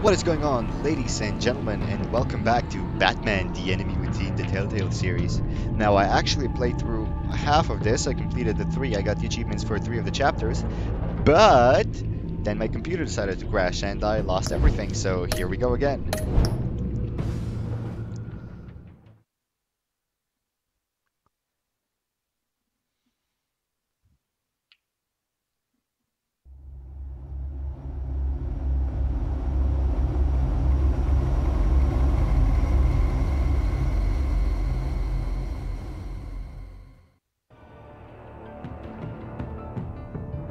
What is going on, ladies and gentlemen, and welcome back to Batman, the Enemy Within, the Telltale series. Now, I actually played through half of this. I completed the 3. I got the achievements for 3 of the chapters, but then my computer decided to crash and I lost everything, so here we go again.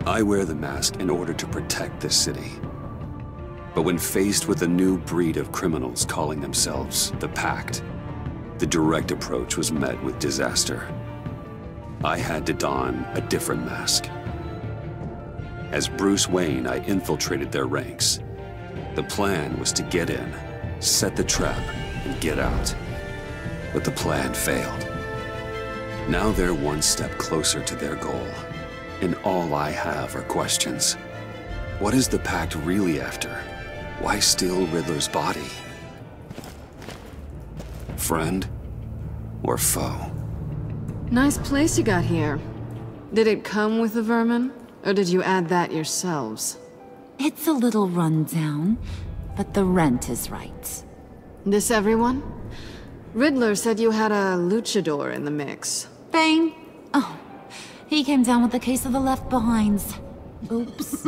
I wear the mask in order to protect this city. But when faced with a new breed of criminals calling themselves the Pact, the direct approach was met with disaster. I had to don a different mask. As Bruce Wayne, I infiltrated their ranks. The plan was to get in, set the trap, and get out. But the plan failed. Now they're one step closer to their goal. And all I have are questions. What is the Pact really after? Why steal Riddler's body? Friend or foe? Nice place you got here. Did it come with the vermin? Or did you add that yourselves? It's a little run down, but the rent is right. This everyone? Riddler said you had a luchador in the mix. Bane? Oh. He came down with a case of the left behinds. Oops.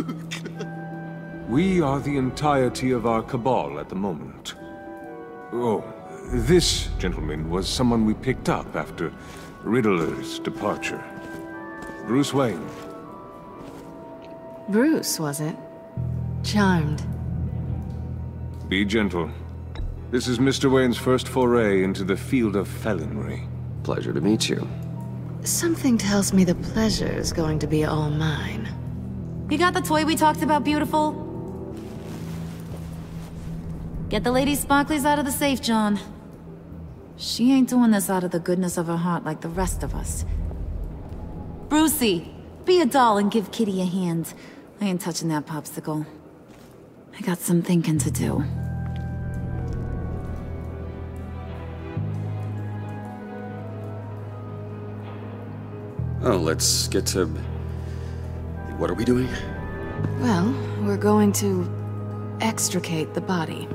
We are the entirety of our cabal at the moment. Oh, this gentleman was someone we picked up after Riddler's departure. Bruce Wayne. Bruce, was it? Charmed. Be gentle. This is Mr. Wayne's first foray into the field of felonry. Pleasure to meet you. Something tells me the pleasure is going to be all mine. You got the toy we talked about, beautiful? Get the lady sparklies out of the safe, John. She ain't doing this out of the goodness of her heart like the rest of us. Brucey, be a doll and give Kitty a hand. I ain't touching that popsicle. I got some thinking to do. Oh, let's get to... What are we doing? Well, we're going to extricate the body.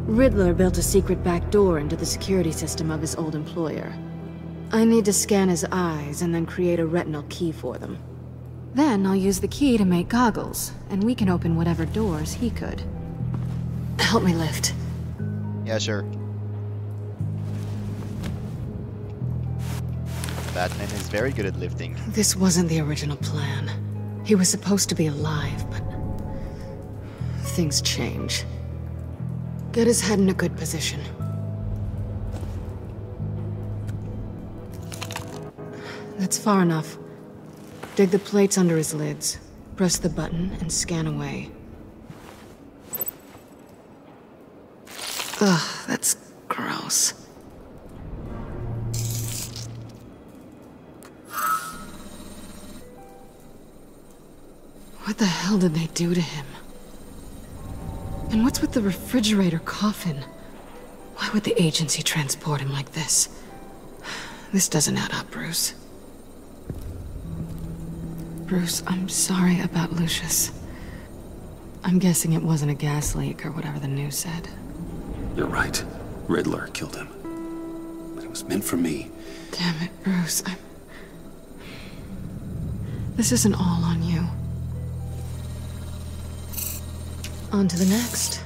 Riddler built a secret back door into the security system of his old employer. I need to scan his eyes and then create a retinal key for them. Then I'll use the key to make goggles, and we can open whatever doors he could. Help me lift. Yeah, sure. Batman is very good at lifting. This wasn't the original plan. He was supposed to be alive, but things change. Get his head in a good position. That's far enough. Dig the plates under his lids. Press the button and scan away. Ugh, that's gross. What the hell did they do to him? And what's with the refrigerator coffin? Why would the agency transport him like this? This doesn't add up, Bruce. Bruce, I'm sorry about Lucius. I'm guessing it wasn't a gas leak or whatever the news said. You're right. Riddler killed him. But it was meant for me. Damn it, Bruce. This isn't all on you. On to the next.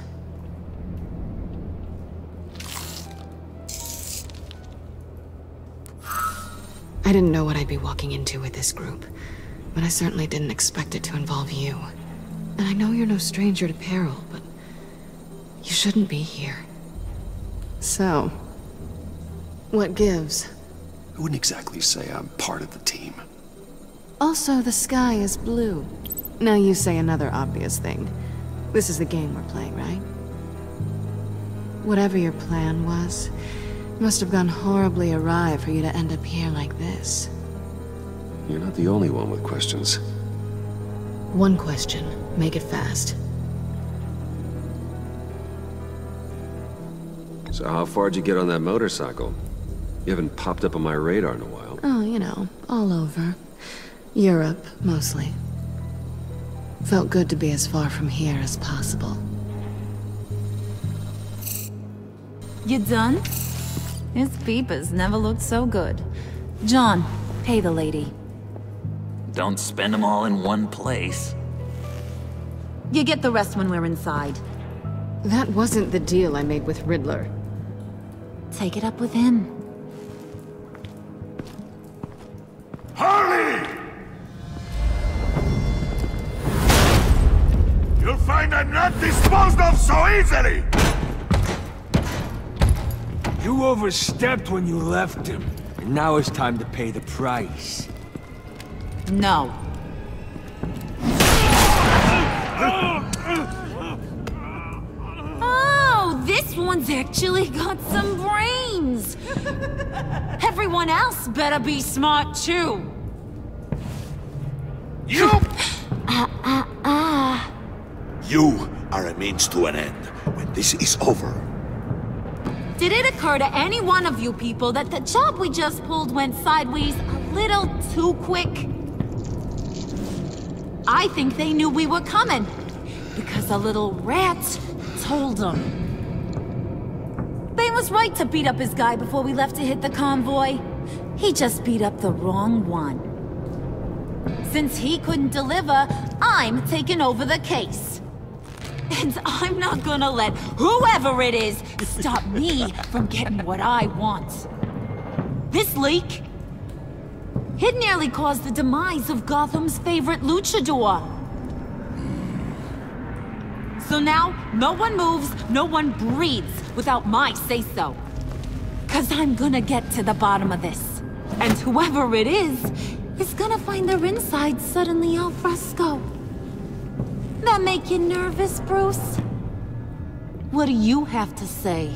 I didn't know what I'd be walking into with this group, but I certainly didn't expect it to involve you. And I know you're no stranger to peril, but you shouldn't be here. So, what gives? I wouldn't exactly say I'm part of the team. Also, the sky is blue. Now you say another obvious thing. This is the game we're playing, right? Whatever your plan was, must have gone horribly awry for you to end up here like this. You're not the only one with questions. One question. Make it fast. So how far'd you get on that motorcycle? You haven't popped up on my radar in a while. Oh, you know, all over. Europe, mostly. Felt good to be as far from here as possible. You done? His peepers never looked so good. John, pay the lady. Don't spend them all in one place. You get the rest when we're inside. That wasn't the deal I made with Riddler. Take it up with him. Harley! You'll find I'm not disposed of so easily! You overstepped when you left him, and now it's time to pay the price. No. Oh, this one's actually got some brains. Everyone else better be smart too. You! You are a means to an end. When this is over, Did it occur to any one of you people that the job we just pulled went sideways a little too quick? I think they knew we were coming, because a little rat told them. They was right to beat up his guy before we left to hit the convoy. He just beat up the wrong one. Since he couldn't deliver, I'm taking over the case. And I'm not gonna let whoever it is stop me from getting what I want. This leak, it nearly caused the demise of Gotham's favorite luchador. So now, no one moves, no one breathes without my say-so. 'Cause I'm gonna get to the bottom of this. And whoever it is gonna find their insides suddenly al fresco. That make you nervous, Bruce? What do you have to say?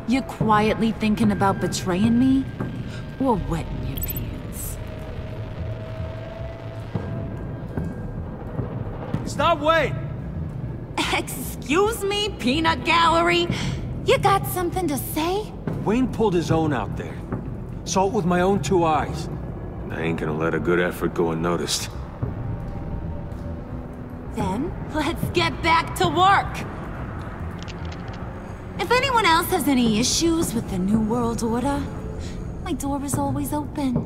You quietly thinking about betraying me? Or wetting your pants? Stop waiting! Excuse me, peanut gallery? You got something to say? Wayne pulled his own out there. Saw it with my own two eyes. I ain't gonna let a good effort go unnoticed. Then, let's get back to work. If anyone else has any issues with the New World Order, my door is always open.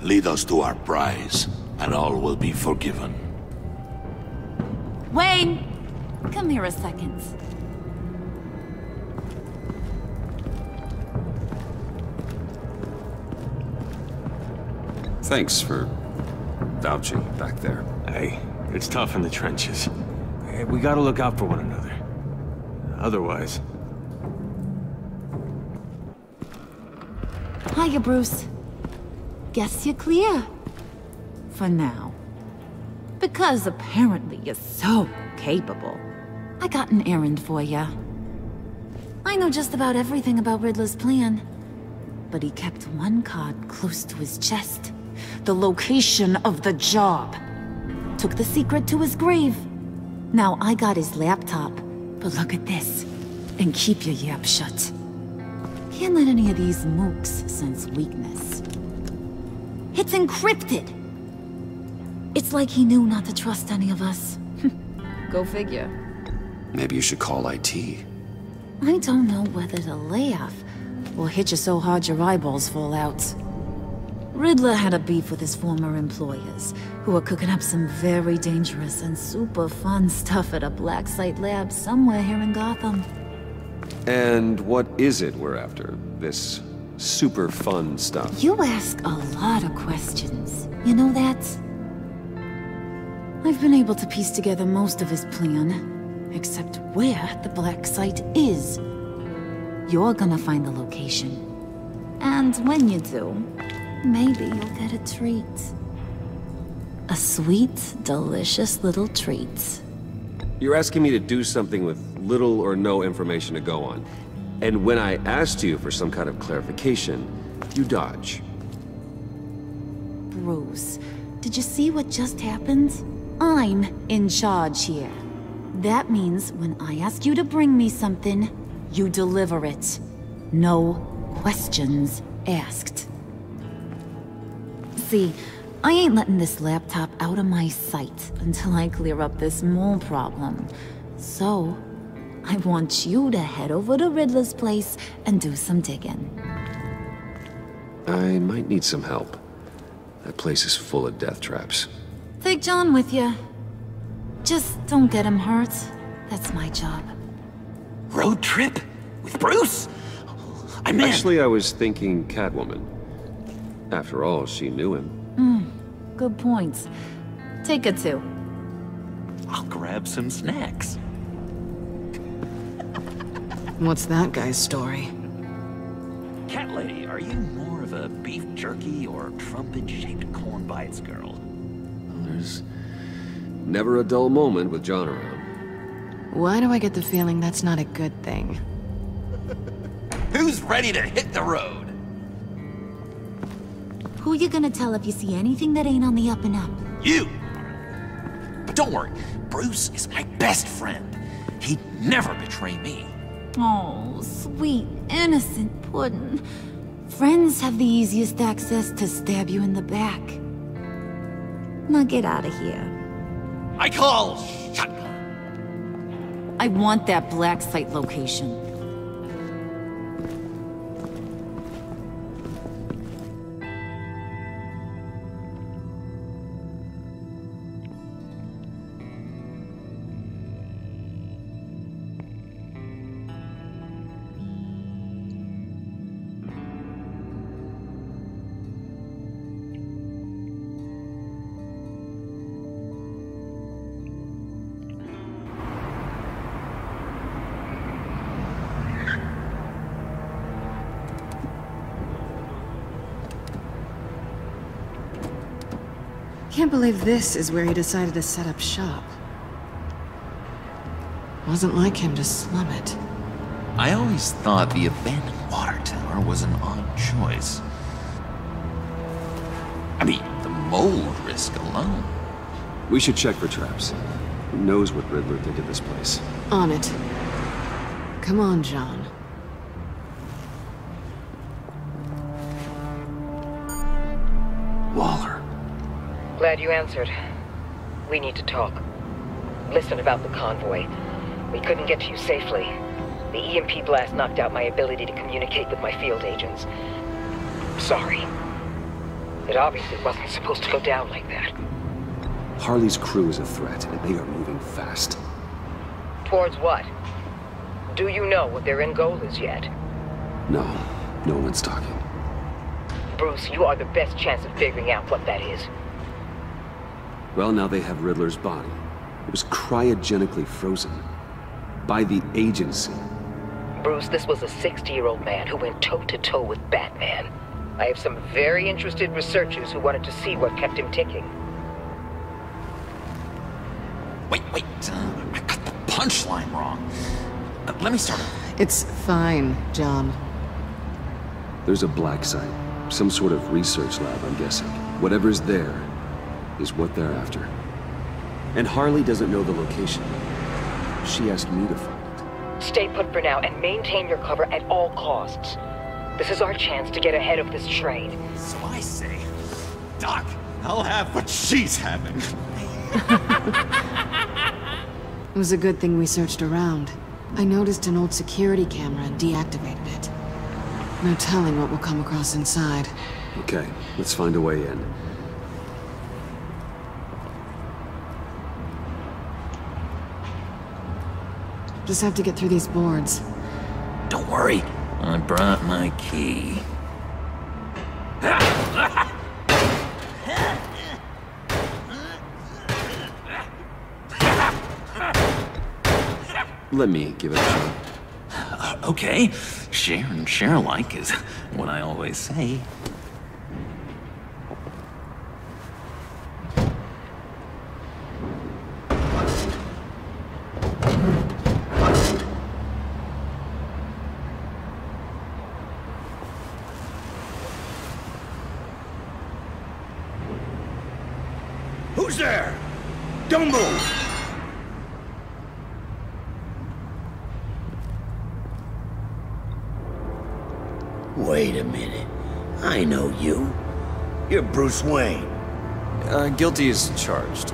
lead us to our prize, and all will be forgiven. Wayne, come here a second. Thanks for vouching back there. Hey, it's tough in the trenches. Hey, we gotta look out for one another. Otherwise... Hiya, Bruce. Guess you're clear. For now. Because apparently you're so capable. I got an errand for ya. I know just about everything about Riddler's plan. But he kept one card close to his chest. The location of the job. Took the secret to his grave. Now I got his laptop. But look at this. And keep your yap shut. Can't let any of these mooks sense weakness. It's encrypted! It's like he knew not to trust any of us. Go figure. Maybe you should call IT. I don't know whether to laugh or hit you so hard your eyeballs fall out. Riddler had a beef with his former employers, who were cooking up some very dangerous and super fun stuff at a black site lab somewhere here in Gotham. And what is it we're after? This super fun stuff? You ask a lot of questions. You know that? I've been able to piece together most of his plan, except where the black site is. You're gonna find the location. And when you do, maybe you'll get a treat. A sweet, delicious little treat. You're asking me to do something with little or no information to go on. And when I asked you for some kind of clarification, you dodge. Bruce. Did you see what just happened? I'm in charge here. That means when I ask you to bring me something, you deliver it. No questions asked. See, I ain't letting this laptop out of my sight until I clear up this mole problem. So, I want you to head over to Riddler's place and do some digging. I might need some help. That place is full of death traps. Take John with you. Just don't get him hurt. That's my job. Road trip? With Bruce? I'm in. Actually, I was thinking Catwoman. After all, she knew him. Good points. Take her too. I'll grab some snacks. What's that guy's story? Cat lady, are you more of a beef jerky or trumpet-shaped corn bites girl? There's never a dull moment with John around. Why do I get the feeling that's not a good thing? Who's ready to hit the road? Who you gonna tell if you see anything that ain't on the up and up? You! But don't worry, Bruce is my best friend. He'd never betray me. Oh, sweet, innocent puddin'. Friends have the easiest access to stab you in the back. Now get out of here. I call shotgun. I want that black site location. Can't believe this is where he decided to set up shop. Wasn't like him to slum it. I always thought the abandoned water tower was an odd choice. I mean, the mold risk alone. We should check for traps. Who knows what Riddler did to this place? On it. Come on, John. Waller. Glad you answered. We need to talk. Listen about the convoy. We couldn't get to you safely. The EMP blast knocked out my ability to communicate with my field agents. Sorry. It obviously wasn't supposed to go down like that. Harley's crew is a threat, and they are moving fast. Towards what? Do you know what their end goal is yet? No, no one's talking. Bruce, you are the best chance of figuring out what that is. Well, now they have Riddler's body. It was cryogenically frozen. By the agency. Bruce, this was a 60-year-old man who went toe-to-toe with Batman. I have some very interested researchers who wanted to see what kept him ticking. Wait. I got the punchline wrong. Let me start over. It's fine, John. There's a black site. Some sort of research lab, I'm guessing. Whatever's there is what they're after. And Harley doesn't know the location. She asked me to find it. Stay put for now and maintain your cover at all costs. This is our chance to get ahead of this trade. So I say, Doc, I'll have what she's having. It was a good thing we searched around. I noticed an old security camera and deactivated it. No telling what we'll come across inside. Okay, let's find a way in. Just have to get through these boards. Don't worry, I brought my key. Let me give it a shot. Okay, share and share alike is what I always say. Who's there? Don't move! Wait a minute. I know you. You're Bruce Wayne. Guilty as charged.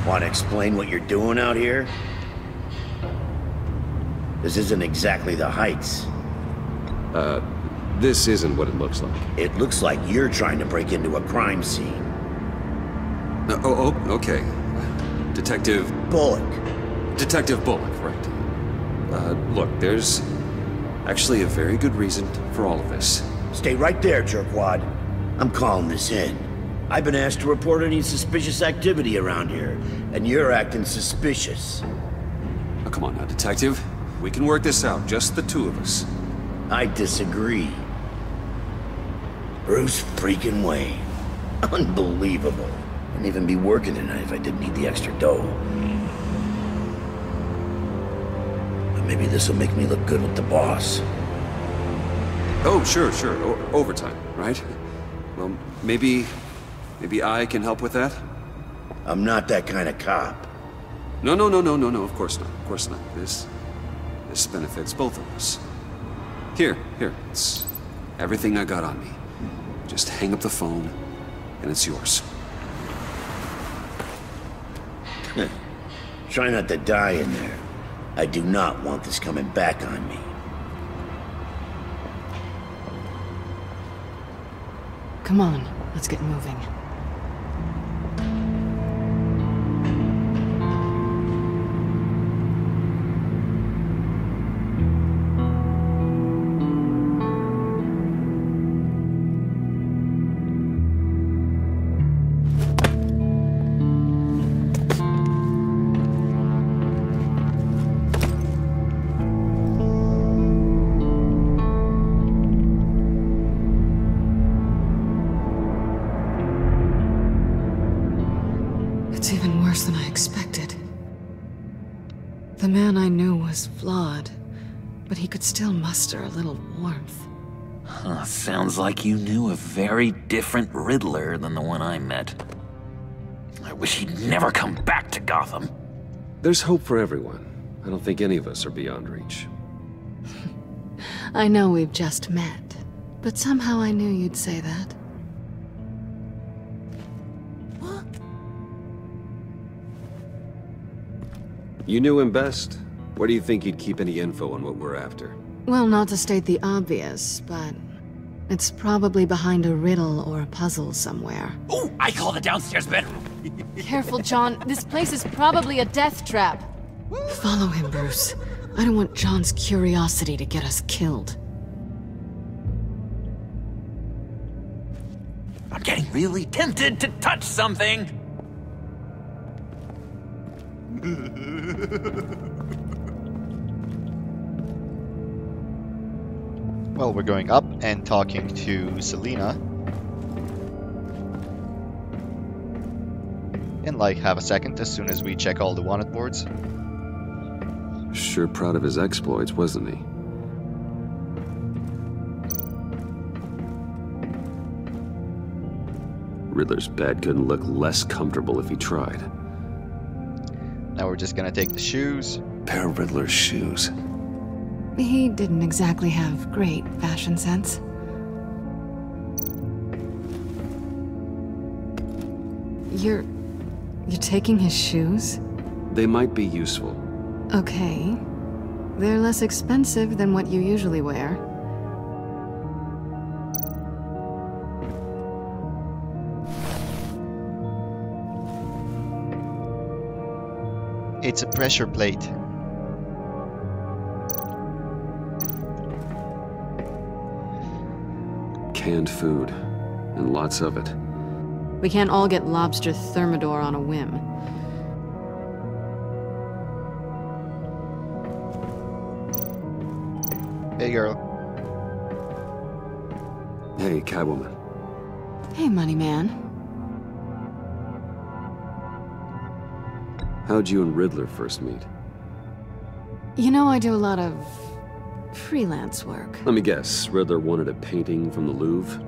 Want to explain what you're doing out here? This isn't exactly the Heights. This isn't what it looks like. It looks like you're trying to break into a crime scene. Okay. Detective Bullock. Detective Bullock, right. Look, there's actually a very good reason for all of this. Stay right there, jerkwad. I'm calling this in. I've been asked to report any suspicious activity around here, and you're acting suspicious. Oh, come on now, Detective. We can work this out, just the two of us. I disagree. Bruce freaking Wayne. Unbelievable. Wouldn't even be working tonight if I didn't need the extra dough. But maybe this'll make me look good with the boss. Oh, sure. Overtime, right? Well, maybe I can help with that? I'm not that kind of cop. No, of course not. This benefits both of us. Here, it's everything I got on me. Just hang up the phone, and it's yours. Try not to die in there. I do not want this coming back on me. Come on, let's get moving. It's even worse than I expected. The man I knew was flawed, but he could still muster a little warmth. Huh, sounds like you knew a very different Riddler than the one I met. I wish he'd never come back to Gotham. There's hope for everyone. I don't think any of us are beyond reach. I know we've just met, but somehow I knew you'd say that. You knew him best. Where do you think he'd keep any info on what we're after? Well, not to state the obvious, but it's probably behind a riddle or a puzzle somewhere. Ooh, I call the downstairs bedroom. Careful, John. This place is probably a death trap. Follow him, Bruce. I don't want John's curiosity to get us killed. I'm getting really tempted to touch something. Well, we're going up and talking to Selina. In like half a second, as soon as we check all the wanted boards. Sure proud of his exploits, wasn't he? Riddler's bed couldn't look less comfortable if he tried. Now we're just gonna take the shoes. Pair of Riddler's shoes. He didn't exactly have great fashion sense. You're taking his shoes? They might be useful. Okay. They're less expensive than what you usually wear. It's a pressure plate. Canned food. And lots of it. We can't all get lobster thermidor on a whim. Hey, girl. Hey, Catwoman. Hey, money man. How'd you and Riddler first meet? You know I do a lot of freelance work. Let me guess, Riddler wanted a painting from the Louvre?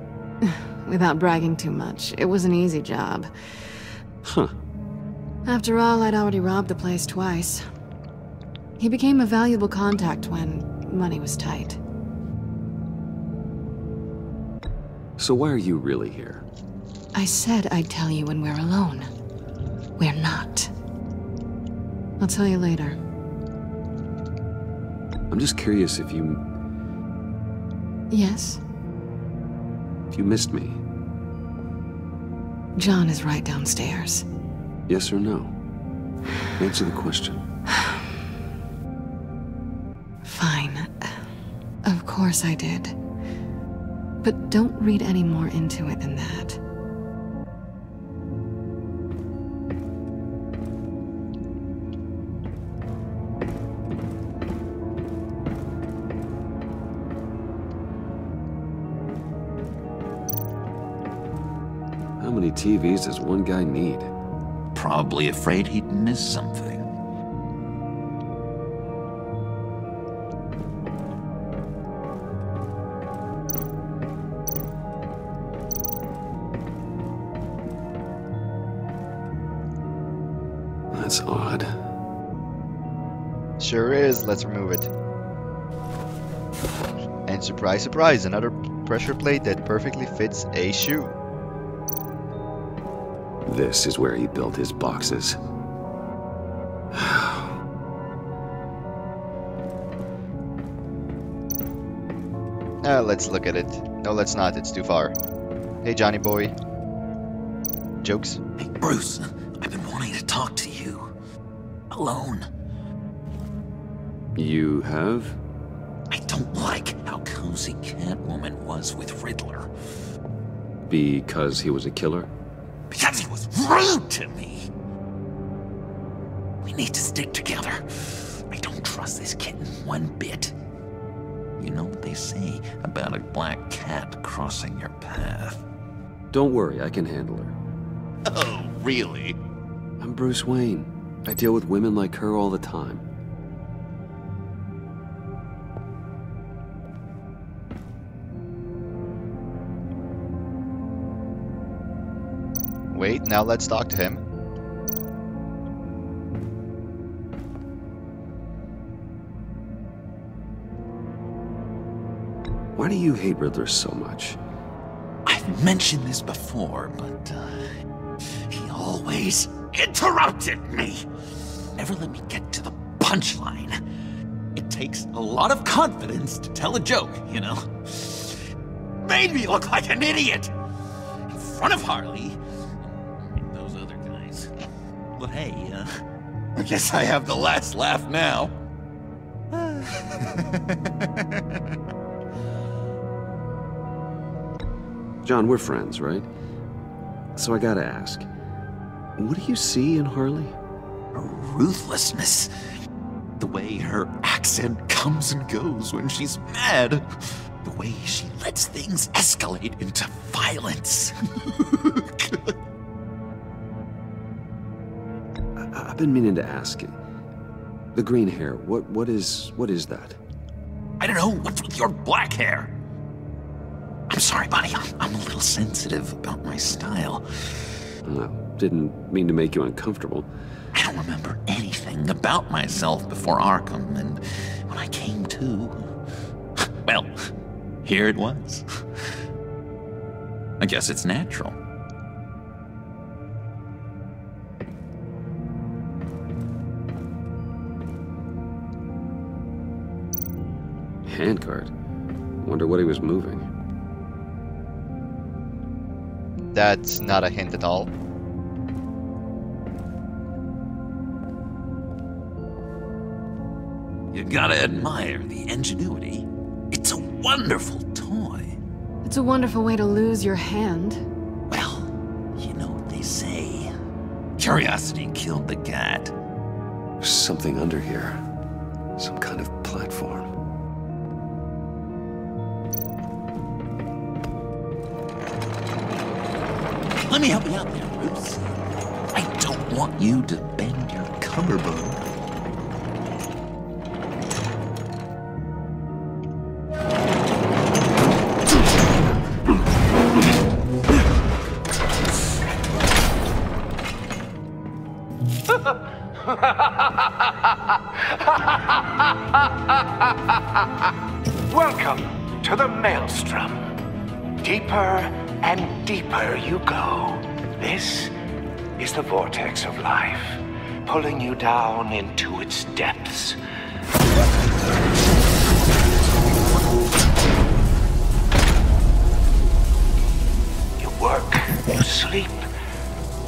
Without bragging too much, it was an easy job. Huh. After all, I'd already robbed the place twice. He became a valuable contact when money was tight. So why are you really here? I said I'd tell you when we're alone. We're not. I'll tell you later. I'm just curious if you... Yes? If you missed me. John is right downstairs. Yes or no? Answer the question. Fine. Of course I did. But don't read any more into it than that. How many TVs does one guy need? Probably afraid he'd miss something. That's odd. Sure is. Let's remove it. And surprise, surprise, another pressure plate that perfectly fits a shoe. This is where he built his boxes. Let's look at it. No, let's not. It's too far. Hey, Johnny boy. Jokes? Hey, Bruce, I've been wanting to talk to you. Alone. You have? I don't like how cozy Catwoman was with Riddler. Because he was a killer? Because he was rude to me. We need to stick together. I don't trust this kitten one bit. You know what they say about a black cat crossing your path? Don't worry, I can handle her. Oh, really? I'm Bruce Wayne. I deal with women like her all the time. Wait, now let's talk to him. Why do you hate Riddler so much? I've mentioned this before, but he always interrupted me. Never let me get to the punchline. It takes a lot of confidence to tell a joke, you know? Made me look like an idiot in front of Harley and those other guys. But hey, I guess I have the last laugh now. John, we're friends, right? So I gotta ask, what do you see in Harley? Her ruthlessness. The way her accent comes and goes when she's mad. The way she lets things escalate into violence. I've been meaning to ask you. The green hair, what is that? I don't know, what's with your black hair? I'm sorry, buddy, I'm a little sensitive about my style. Well, didn't mean to make you uncomfortable. I don't remember anything about myself before Arkham, and when I came to, well, here it was. I guess it's natural. Handcart. Wonder what he was moving. That's not a hint at all. You gotta admire the ingenuity. It's a wonderful toy. It's a wonderful way to lose your hand. Well, you know what they say. Curiosity killed the cat. There's something under here. Some kind of platform. Let me help you out there, Bruce. I don't want you to bend your collarbone. Welcome to the Maelstrom. Deeper and deeper you go. This is the vortex of life, pulling you down into its depths. You work, you sleep,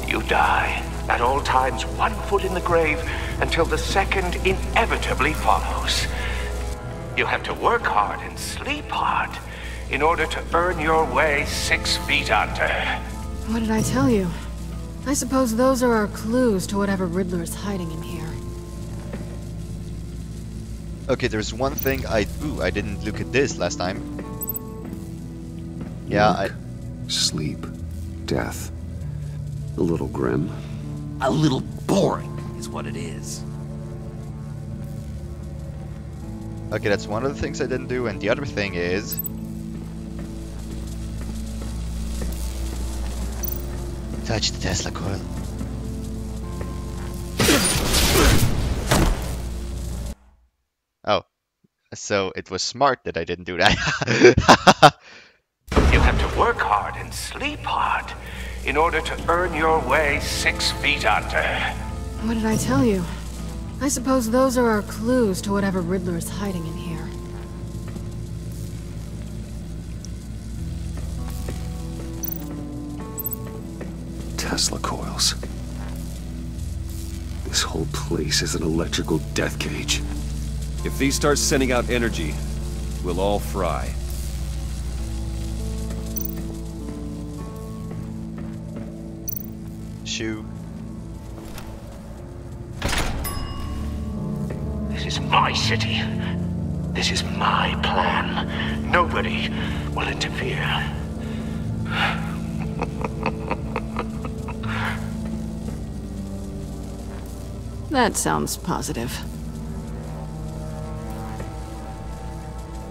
you die. At all times, 1 foot in the grave until the second inevitably follows. You have to work hard and sleep hard in order to earn your way 6 feet under. What did I tell you? I suppose those are our clues to whatever Riddler is hiding in here. Okay, there's one thing I didn't look at this last time. Yeah, Work, sleep, death. A little grim. A little boring is what it is. Okay, that's one of the things I didn't do, and the other thing is... touch the Tesla coil. Oh. So it was smart that I didn't do that. You have to work hard and sleep hard in order to earn your way 6 feet under. What did I tell you? I suppose those are our clues to whatever Riddler is hiding in here. Tesla coils. This whole place is an electrical death cage. If these start sending out energy, we'll all fry. Shoe. This is my city. This is my plan. Nobody will interfere. That sounds positive.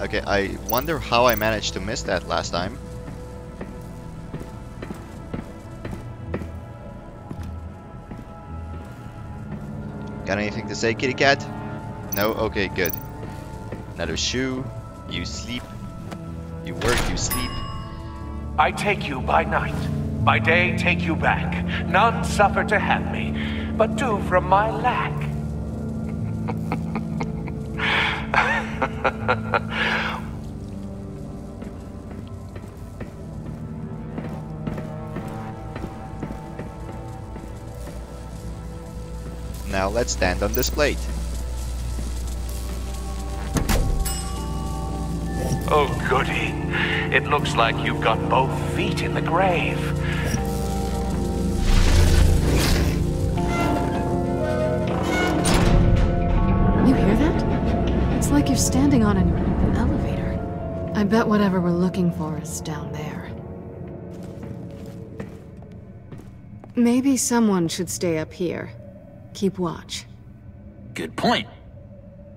Okay, I wonder how I managed to miss that last time. Got anything to say, kitty cat? No? Okay, good. Another shoe. You sleep. You work, you sleep. I take you by night. By day, take you back. None suffer to have me, but do from my lack. Now let's stand on this plate. Oh, goody. It looks like you've got both feet in the grave. You hear that? It's like you're standing on an elevator. I bet whatever we're looking for is down there. Maybe someone should stay up here. Keep watch. Good point.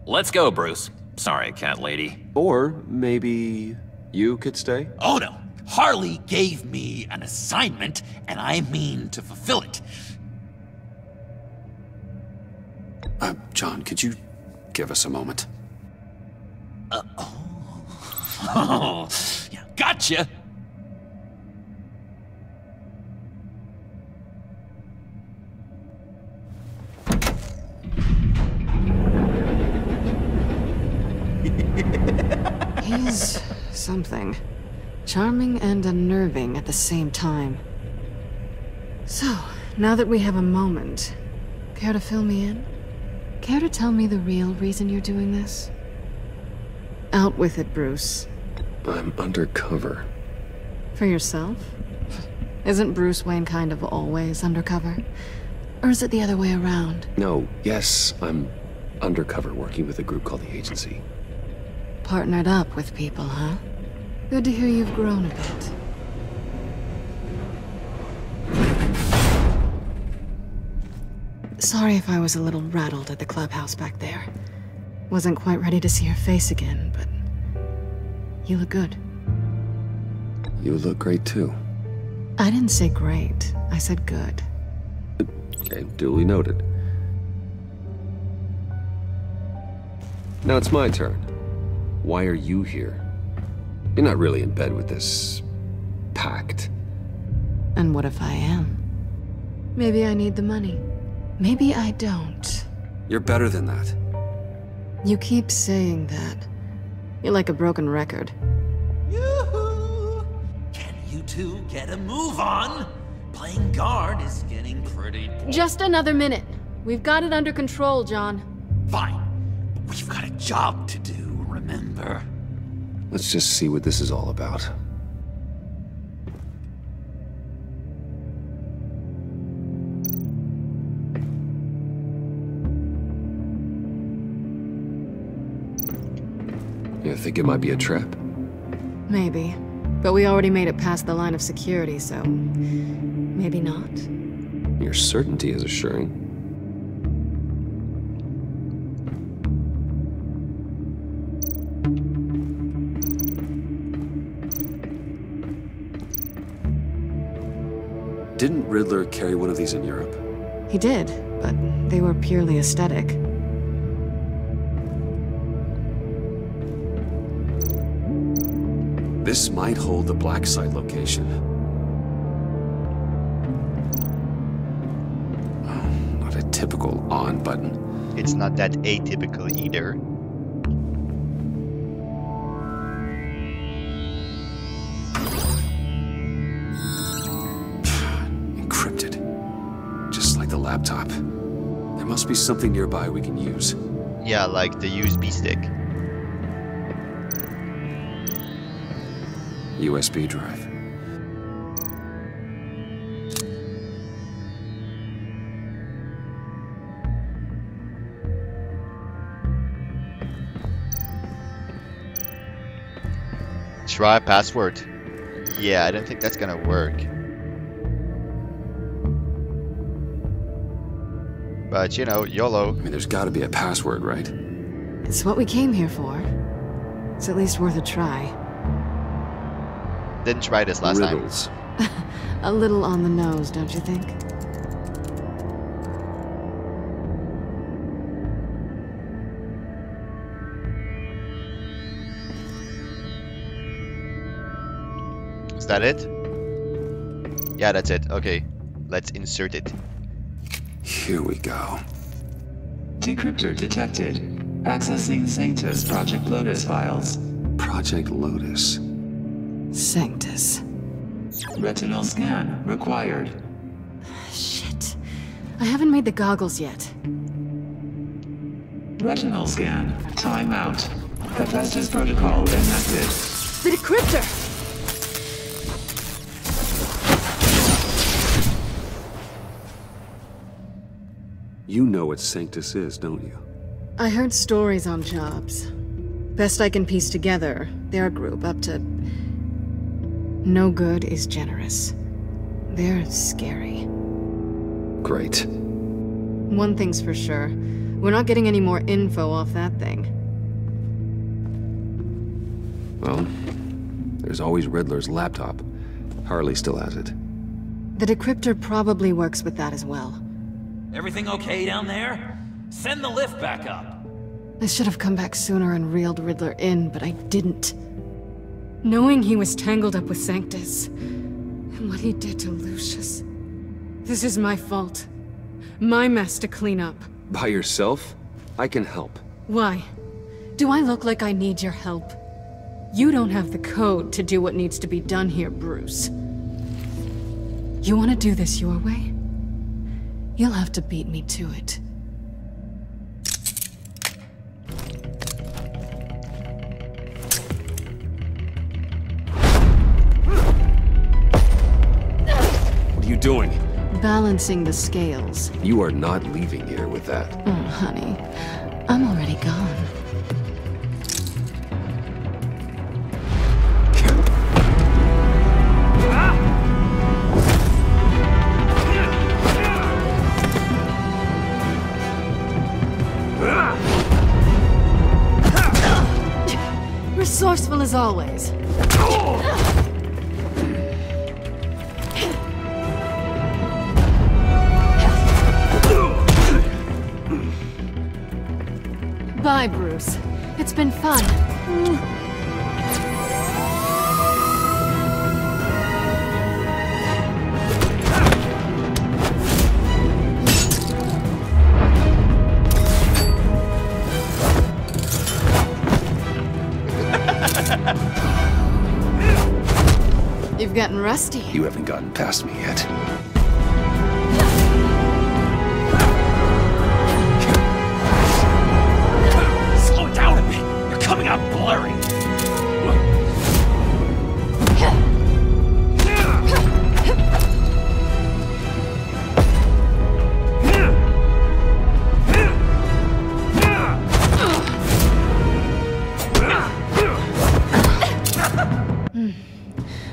Let's go, Bruce. Sorry, cat lady. Or maybe you could stay? Oh no. Harley gave me an assignment, and I mean to fulfill it. John, could you give us a moment? Oh, yeah, gotcha. He's something. Charming and unnerving at the same time. So, now that we have a moment, care to fill me in? Care to tell me the real reason you're doing this? Out with it, Bruce. I'm undercover. For yourself? Isn't Bruce Wayne kind of always undercover? Or is it the other way around? No, yes, I'm undercover working with a group called the Agency. Partnered up with people, huh? Good to hear you've grown a bit. Sorry if I was a little rattled at the clubhouse back there. Wasn't quite ready to see your face again, but you look good. You look great too. I didn't say great. I said good. Okay, duly noted. Now it's my turn. Why are you here? You're not really in bed with this... pact. And what if I am? Maybe I need the money. Maybe I don't. You're better than that. You keep saying that. You're like a broken record. Yoo-hoo! Can you two get a move on? Playing guard is getting pretty... Just another minute. We've got it under control, John. Fine. But we've got a job to do, remember? Let's just see what this is all about. You think it might be a trap? Maybe. But we already made it past the line of security, so... maybe not. Your certainty is assuring. Didn't Riddler carry one of these in Europe? He did, but they were purely aesthetic. This might hold the black site location. Oh, not a typical on button. It's not that atypical either. Encrypted. Just like the laptop. There must be something nearby we can use. Yeah, like the USB stick. USB drive. Try password. Yeah, I don't think that's gonna work. But, you know, YOLO. I mean, there's gotta be a password, right? It's what we came here for. It's at least worth a try. Didn't try this last Riddles. time. A little on the nose, don't you think? Is that it? Yeah, that's it. Okay, let's insert it. Here we go. Decryptor detected. Accessing Sanctus Project Lotus files. Project Lotus. Sanctus. Retinal scan required. Shit. I haven't made the goggles yet. Retinal scan. Timeout. Hephaestus protocol enacted. The decryptor! You know what Sanctus is, don't you? I heard stories on jobs. Best I can piece together, their group up to... no good is generous. They're scary. Great. One thing's for sure. We're not getting any more info off that thing. Well, there's always Riddler's laptop. Harley still has it. The decryptor probably works with that as well. Everything okay down there? Send the lift back up. I should have come back sooner and reeled Riddler in, but I didn't. Knowing he was tangled up with Sanctus, and what he did to Lucius. This is my fault. My mess to clean up. By yourself? I can help. Why? Do I look like I need your help? You don't have the code to do what needs to be done here, Bruce. You want to do this your way? You'll have to beat me to it. What are you doing? Balancing the scales. You are not leaving here with that. Oh, honey. I'm already gone. Resourceful as always. Bye, Bruce. It's been fun. You've gotten rusty. You haven't gotten past me yet. Slow down a bit. You're coming out blurry.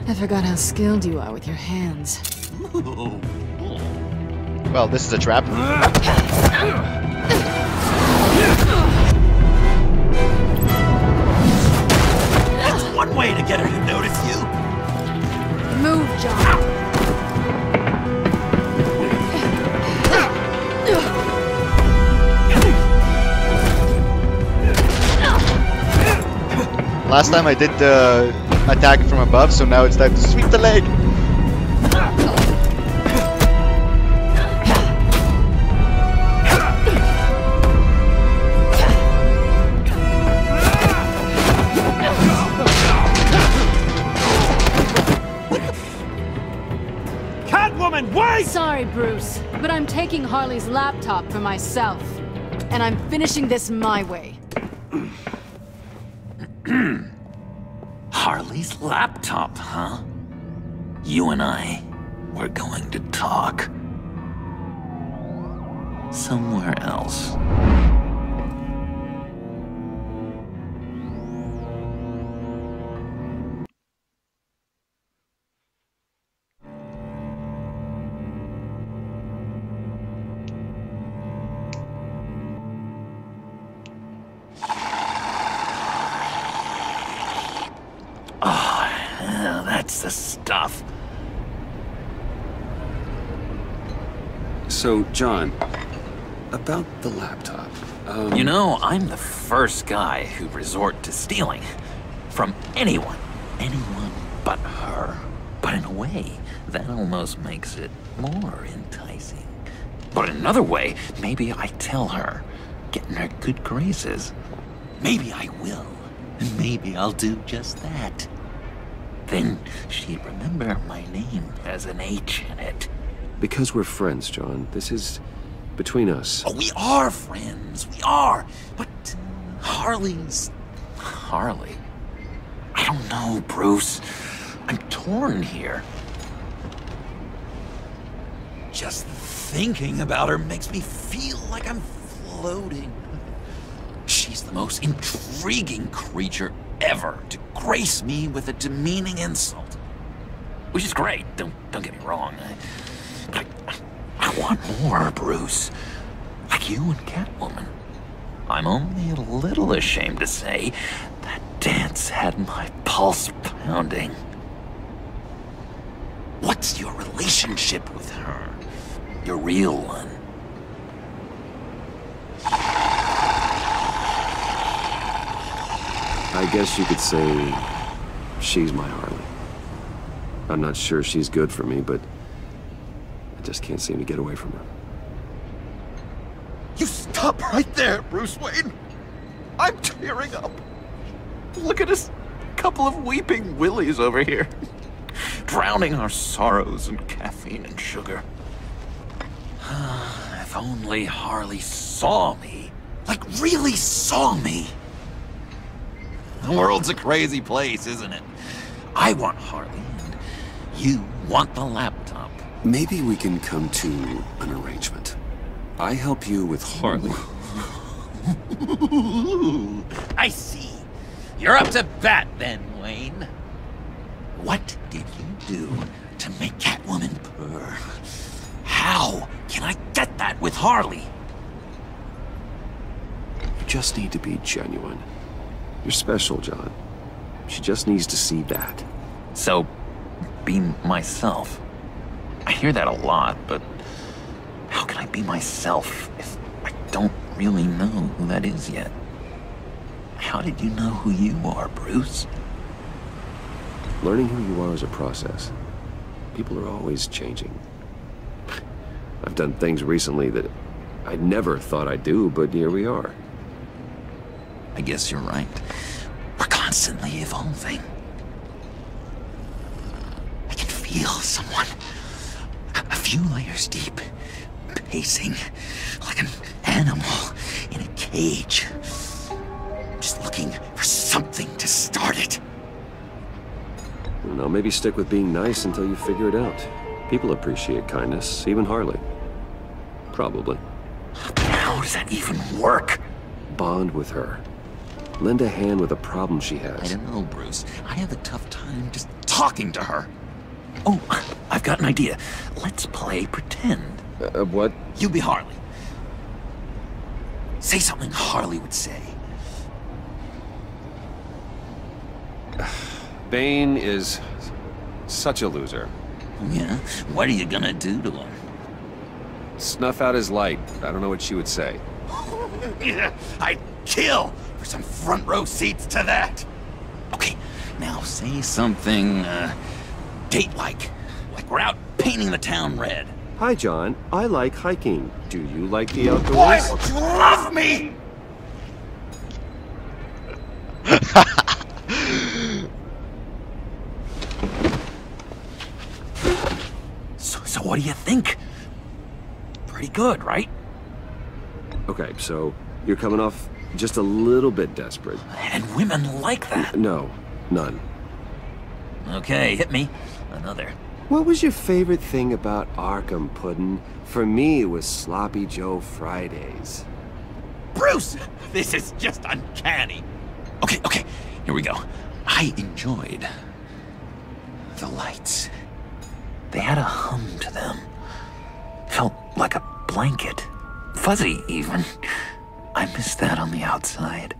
I forgot how skilled you are with your hands. Well, this is a trap. That's one way to get her to notice you. Move, John. Last time I did the attack from above, so now it's time to sweep the leg. Catwoman, wait! Sorry, Bruce, but I'm taking Harley's laptop for myself. And I'm finishing this my way. Harley's laptop, huh? You and I, we're going to talk. Somewhere else. That's the stuff. So, John, about the laptop. You know, I'm the first guy who'd resort to stealing. From anyone. Anyone but her. But in a way, that almost makes it more enticing. But in another way, maybe I tell her, get in her good graces. Maybe I will. And maybe I'll do just that. Then she'd remember my name has an H in it. Because we're friends, John. This is between us. Oh, we are friends. We are. But Harley's... Harley? I don't know, Bruce. I'm torn here. Just thinking about her makes me feel like I'm floating. She's the most intriguing creature ever to grace me with a demeaning insult. Which is great, don't get me wrong. I want more, Bruce. Like you and Catwoman. I'm only a little ashamed to say that dance had my pulse pounding. What's your relationship with her? Your real one? I guess you could say she's my Harley. I'm not sure she's good for me, but I just can't seem to get away from her. You stop right there, Bruce Wayne. I'm tearing up. Look at us, couple of weeping willies over here. Drowning our sorrows in caffeine and sugar. If only Harley saw me. Like, really saw me. The world's a crazy place, isn't it? I want Harley, and you want the laptop. Maybe we can come to an arrangement. I help you with Harley. I see. You're up to bat then, Wayne. What did you do to make Catwoman purr? How can I get that with Harley? You just need to be genuine. You're special, John. She just needs to see that. So, be myself. I hear that a lot, but how can I be myself if I don't really know who that is yet? How did you know who you are, Bruce? Learning who you are is a process. People are always changing. I've done things recently that I never thought I'd do, but here we are. I guess you're right. We're constantly evolving. I can feel someone a few layers deep, pacing like an animal in a cage. Just looking for something to start it. Now maybe stick with being nice until you figure it out. People appreciate kindness, even Harley. Probably. How does that even work? Bond with her. Lend a hand with a problem she has. I don't know, Bruce. I have a tough time just talking to her. Oh, I've got an idea. Let's play pretend. What? You be Harley. Say something Harley would say. Bane is such a loser. Yeah? What are you gonna do to him? Snuff out his light. I don't know what she would say. I'd kill for some front row seats to that. Okay, now say something, date-like. Like we're out painting the town red. Hi, John. I like hiking. Do you like the outdoors? Why would you love me? So what do you think? Pretty good, right? Okay, so you're coming off just a little bit desperate. And women like that. No, none. Okay, hit me. Another. What was your favorite thing about Arkham, Puddin'? For me, it was Sloppy Joe Fridays. Bruce! This is just uncanny. Okay, here we go. I enjoyed the lights. They had a hum to them. Felt like a blanket. Fuzzy, even. I miss that on the outside.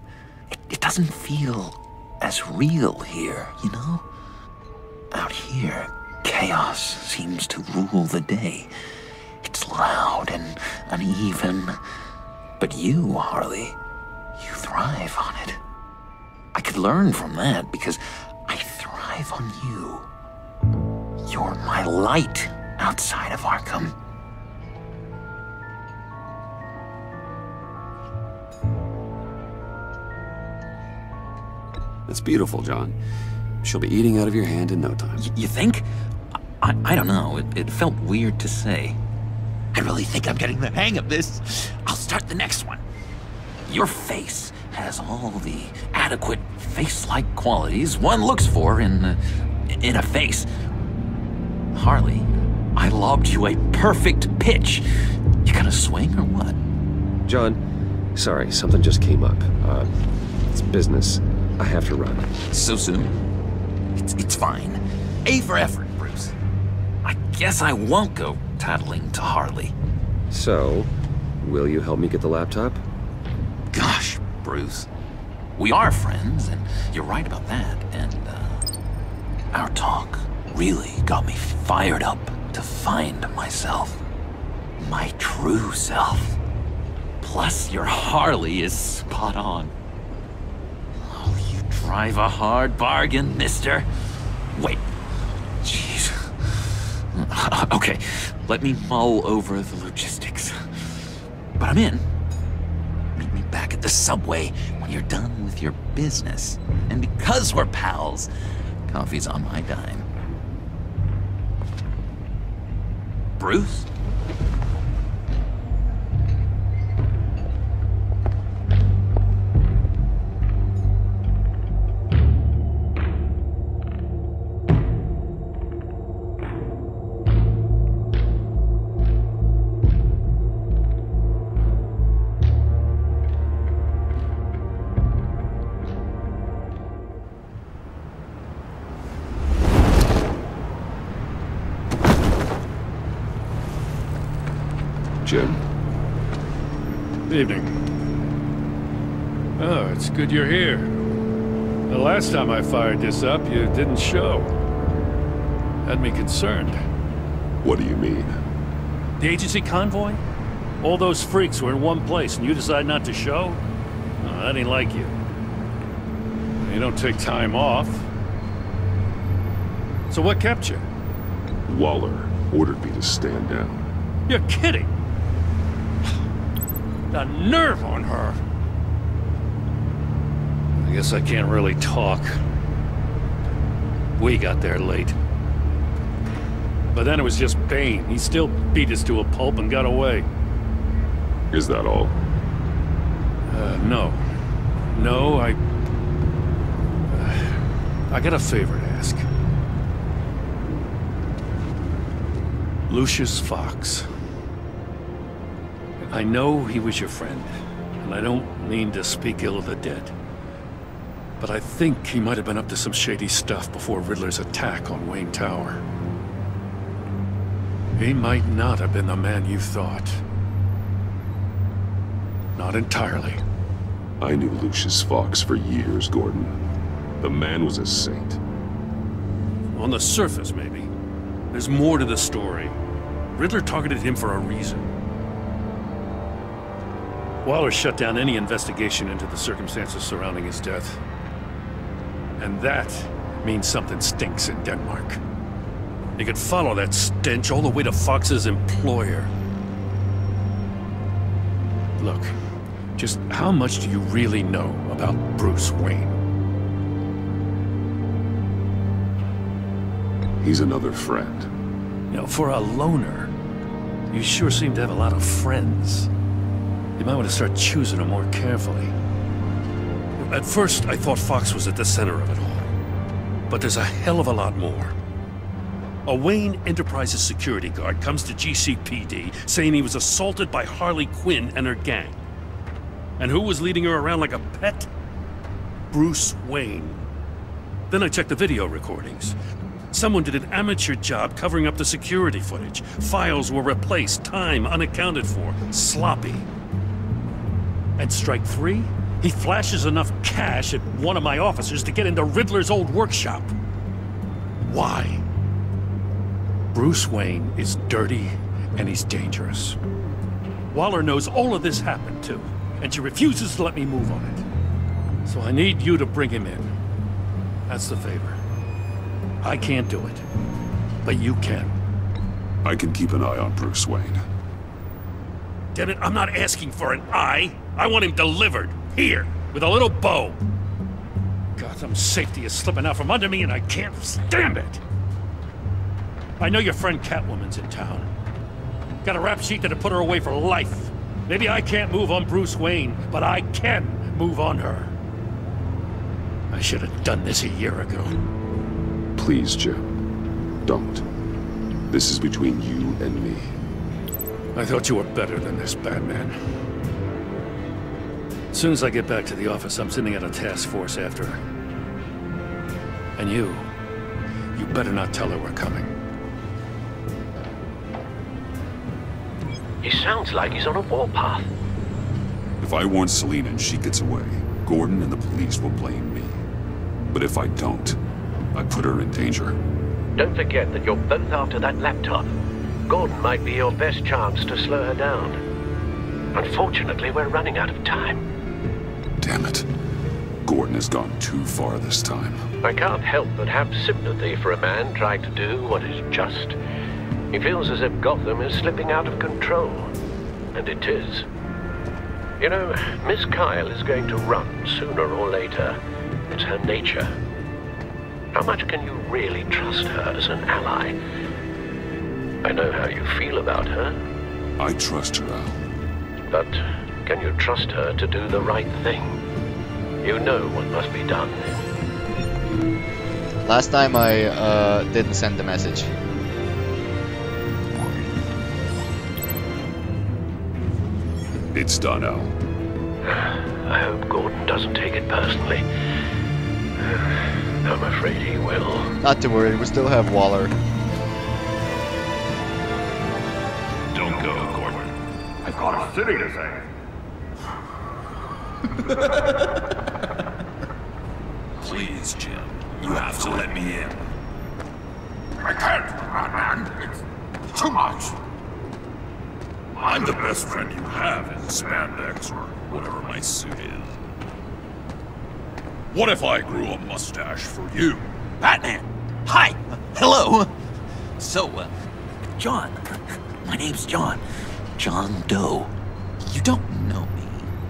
It doesn't feel as real here, you know? Out here, chaos seems to rule the day. It's loud and uneven. But you, Harley, you thrive on it. I could learn from that because I thrive on you. You're my light outside of Arkham. That's beautiful, John. She'll be eating out of your hand in no time. You think? I don't know. It felt weird to say. I really think I'm getting the hang of this. I'll start the next one. Your face has all the adequate face-like qualities one looks for in a face. Harley, I lobbed you a perfect pitch. You gonna swing or what? John, sorry, something just came up. It's business. I have to run. So soon? It's fine. A for effort, Bruce. I guess I won't go tattling to Harley. So, will you help me get the laptop? Gosh, Bruce. We are friends, and you're right about that, and, our talk really got me fired up to find myself. My true self. Plus, your Harley is spot on. Oh, you drive a hard bargain, mister. Wait. Jeez. Okay, let me mull over the logistics. But I'm in. Meet me back at the subway when you're done with your business. And because we're pals, coffee's on my dime. Bruce? Jim? Evening. Oh, it's good you're here. The last time I fired this up, you didn't show. Had me concerned. What do you mean? The agency convoy? All those freaks were in one place and you decide not to show? Oh, that ain't like you. You don't take time off. So what kept you? Waller ordered me to stand down. You're kidding! The nerve on her! I guess I can't really talk. We got there late. But then it was just Bane. He still beat us to a pulp and got away. Is that all? No. No, I got a favor to ask. Lucius Fox. I know he was your friend, and I don't mean to speak ill of the dead. But I think he might have been up to some shady stuff before Riddler's attack on Wayne Tower. He might not have been the man you thought. Not entirely. I knew Lucius Fox for years, Gordon. The man was a saint. On the surface, maybe. There's more to the story. Riddler targeted him for a reason. Waller shut down any investigation into the circumstances surrounding his death. And that means something stinks in Denmark. You could follow that stench all the way to Fox's employer. Look, just how much do you really know about Bruce Wayne? He's another friend. You know, for a loner, you sure seem to have a lot of friends. You might want to start choosing them more carefully. At first, I thought Fox was at the center of it all. But there's a hell of a lot more. A Wayne Enterprises security guard comes to GCPD saying he was assaulted by Harley Quinn and her gang. And who was leading her around like a pet? Bruce Wayne. Then I checked the video recordings. Someone did an amateur job covering up the security footage. Files were replaced, time unaccounted for, sloppy. And strike three? He flashes enough cash at one of my officers to get into Riddler's old workshop. Why? Bruce Wayne is dirty and he's dangerous. Waller knows all of this happened too, and she refuses to let me move on it. So I need you to bring him in. That's the favor. I can't do it, but you can. I can keep an eye on Bruce Wayne. Damn it, I'm not asking for an eye. I want him delivered. Here, with a little bow. Gotham's safety is slipping out from under me and I can't stand it. I know your friend Catwoman's in town. Got a rap sheet that'd put her away for life. Maybe I can't move on Bruce Wayne, but I can move on her. I should have done this a year ago. Please, Jim. Don't. This is between you and me. I thought you were better than this, Batman. As soon as I get back to the office, I'm sending out a task force after her. And you better not tell her we're coming. He sounds like he's on a warpath. If I warn Selina and she gets away, Gordon and the police will blame me. But if I don't, I put her in danger. Don't forget that you're both after that laptop. Gordon might be your best chance to slow her down. Unfortunately, we're running out of time. Damn it. Gordon has gone too far this time. I can't help but have sympathy for a man trying to do what is just. He feels as if Gotham is slipping out of control. And it is. You know, Miss Kyle is going to run sooner or later. It's her nature. How much can you really trust her as an ally? I know how you feel about her. I trust her, Al. But can you trust her to do the right thing? You know what must be done. Last time I didn't send the message. It's done, Al. I hope Gordon doesn't take it personally. I'm afraid he will. Not to worry, we still have Waller. Don't go, Gordon. I've got a city to save. Please, Jim. You have to let me in. I can't, Batman. It's too much. I'm the best friend you have in spandex or whatever my suit is. What if I grew a mustache for you? Batman! Hi! Hello! So, John. My name's John. John Doe. You don't know me.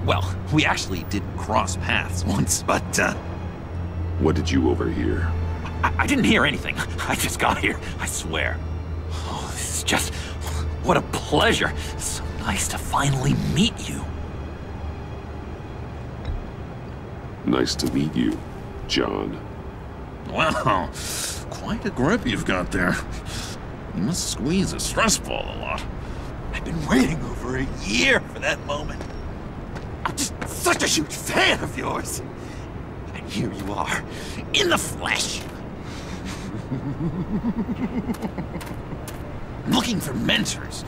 Well, we actually did cross paths once, but, What did you overhear? I didn't hear anything. I just got here, I swear. Oh, this is just... What a pleasure. So nice to finally meet you. Nice to meet you, John. Wow, quite a grip you've got there. You must squeeze a stress ball a lot. I've been waiting over a year for that moment. I'm just such a huge fan of yours. And here you are, in the flesh. I'm looking for mentors,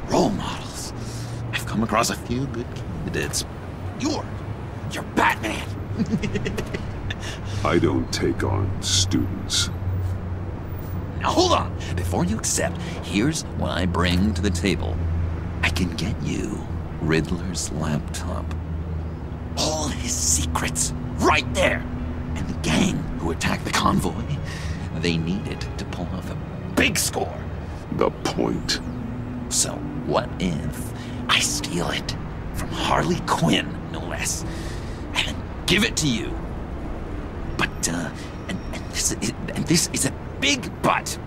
role models. I've come across a few good candidates. You're Batman. I don't take on students. Now hold on. Before you accept, here's what I bring to the table. I can get you Riddler's laptop. All his secrets, right there. And the gang who attacked the convoy, they needed to pull off a big score. The point. So what if I steal it from Harley Quinn, no less, and give it to you? But, and this is a big but.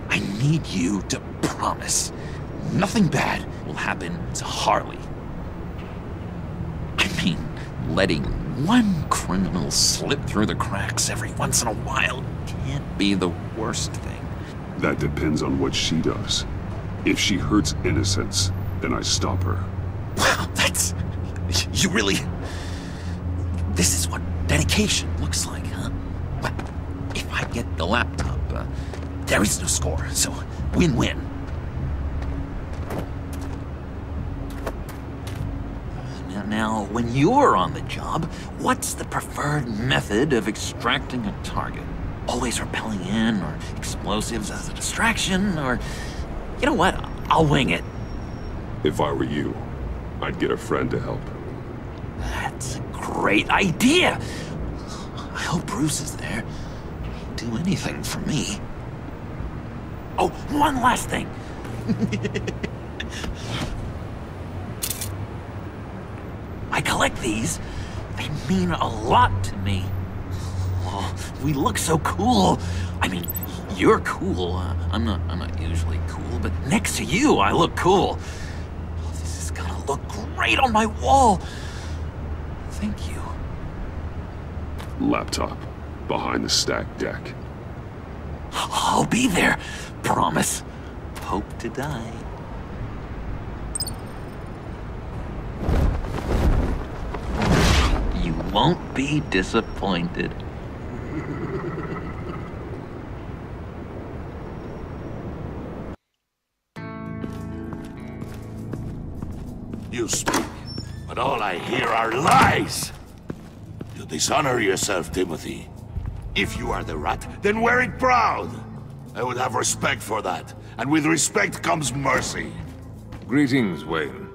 I need you to promise nothing bad will happen to Harley. I mean, letting one criminal slip through the cracks every once in a while can't be the worst thing. That depends on what she does. If she hurts innocents, then I stop her. Wow, that's... You really... This is what dedication looks like, huh? Well, if I get the laptop, there is no score, so win-win. Now, when you're on the job, what's the preferred method of extracting a target? Always rappelling in, or explosives as a distraction, or... You know what? I'll wing it. If I were you, I'd get a friend to help. That's a great idea! I hope Bruce is there. He'd do anything for me. Oh, one last thing! I collect these. They mean a lot to me. Oh, we look so cool. I mean, you're cool. I'm not usually cool, but next to you, I look cool. Oh, this is gonna look great on my wall. Thank you. Laptop. Behind the stacked deck. I'll be there. Promise. Hope to die. You won't be disappointed. You speak, but all I hear are lies! You dishonor yourself, Timothy. If you are the rat, then wear it proud! I would have respect for that, and with respect comes mercy. Greetings, Wayne.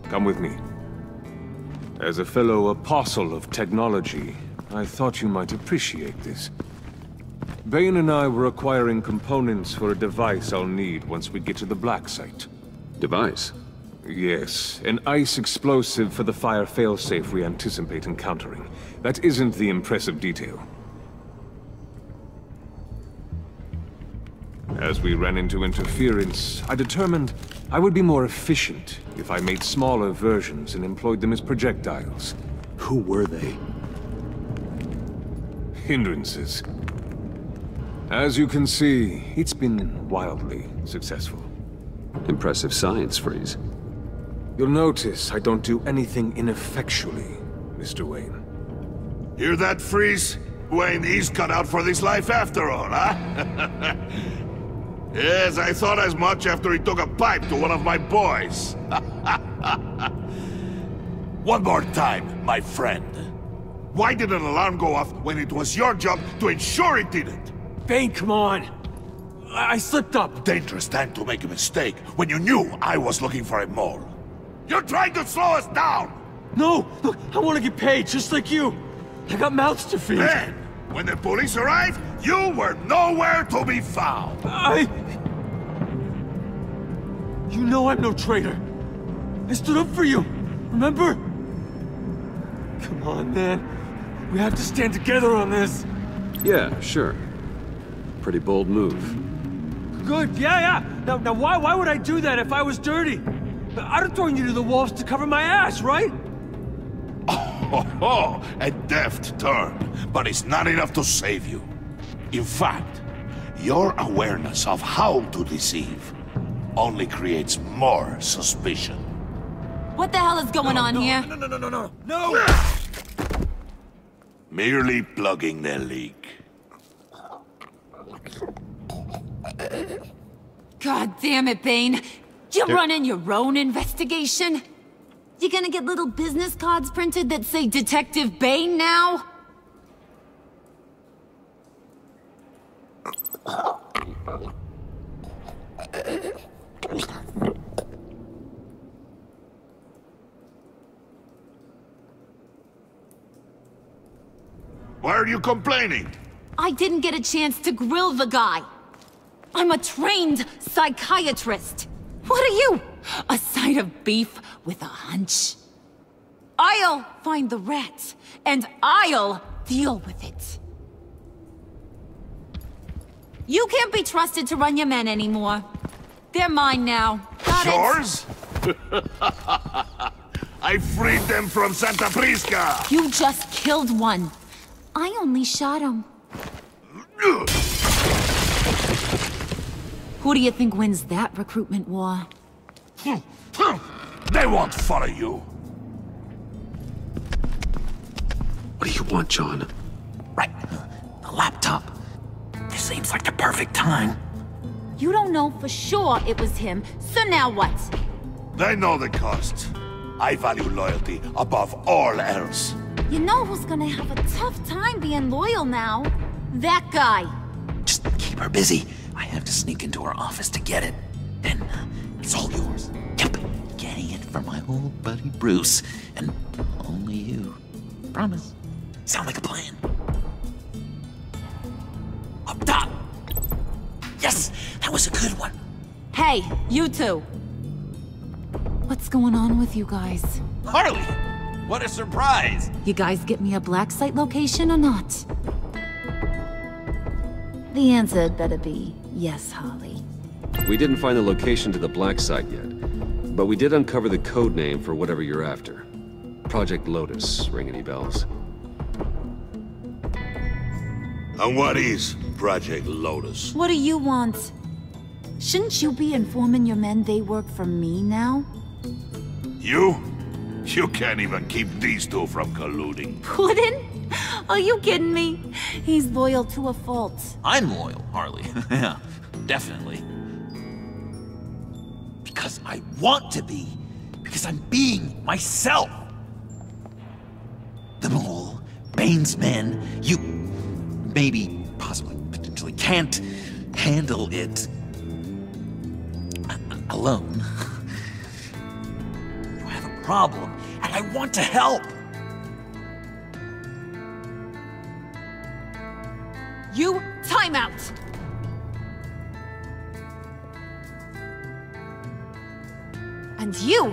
Come with me. As a fellow apostle of technology, I thought you might appreciate this. Bane and I were acquiring components for a device I'll need once we get to the Black Site. Device? Yes, an ice explosive for the fire failsafe we anticipate encountering. That isn't the impressive detail. As we ran into interference, I determined I would be more efficient if I made smaller versions and employed them as projectiles. Who were they? Hindrances. As you can see, it's been wildly successful. Impressive science, Freeze. You'll notice I don't do anything ineffectually, Mr. Wayne. Hear that, Freeze? Wayne is cut out for this life after all, huh? Yes, I thought as much after he took a pipe to one of my boys. One more time, my friend. Why did an alarm go off when it was your job to ensure it didn't? Bane, come on! I slipped up! Dangerous time to make a mistake when you knew I was looking for a mole. You're trying to slow us down! No! Look, I want to get paid, just like you! I got mouths to feed. Then, when the police arrived, you were nowhere to be found. You know I'm no traitor. I stood up for you, remember? Come on, man. We have to stand together on this. Yeah, sure. Pretty bold move. Good, yeah. Now why would I do that if I was dirty? I'd have thrown you to the wolves to cover my ass, right? Oh, a deft turn, but it's not enough to save you. In fact, your awareness of how to deceive only creates more suspicion. What the hell is going on here? No! Merely plugging the leak. God damn it, Bane. You running your own investigation? You gonna get little business cards printed that say Detective Bane now? Why are you complaining? I didn't get a chance to grill the guy. I'm a trained psychiatrist. What are you? A side of beef with a hunch? I'll find the rat, and I'll deal with it. You can't be trusted to run your men anymore. They're mine now. Got it? Yours? I freed them from Santa Prisca! You just killed one. I only shot him. Who do you think wins that recruitment war? They won't follow you. What do you want, John? Right. The laptop. This seems like the perfect time. You don't know for sure it was him, so now what? They know the cost. I value loyalty above all else. You know who's gonna have a tough time being loyal now? That guy. Just keep her busy. I have to sneak into her office to get it. Then it's all yours. Yep. Getting it from my old buddy Bruce. And only you. Promise. Sound like a plan. Up top. Yes, that was a good one. Hey, you two. What's going on with you guys? Harley! What a surprise! You guys get me a black site location or not? The answer had better be yes, Holly. We didn't find the location to the black site yet, but we did uncover the code name for whatever you're after. Project Lotus. Ring any bells? And what is Project Lotus? What do you want? Shouldn't you be informing your men they work for me now? You? You can't even keep these two from colluding. Puddin'? Are you kidding me? He's loyal to a fault. I'm loyal, Harley. Yeah, definitely. Because I want to be. Because I'm being myself. The mole, Bane's men, you maybe, possibly, potentially can't handle it alone. You have a problem, and I want to help. You, time out! And you,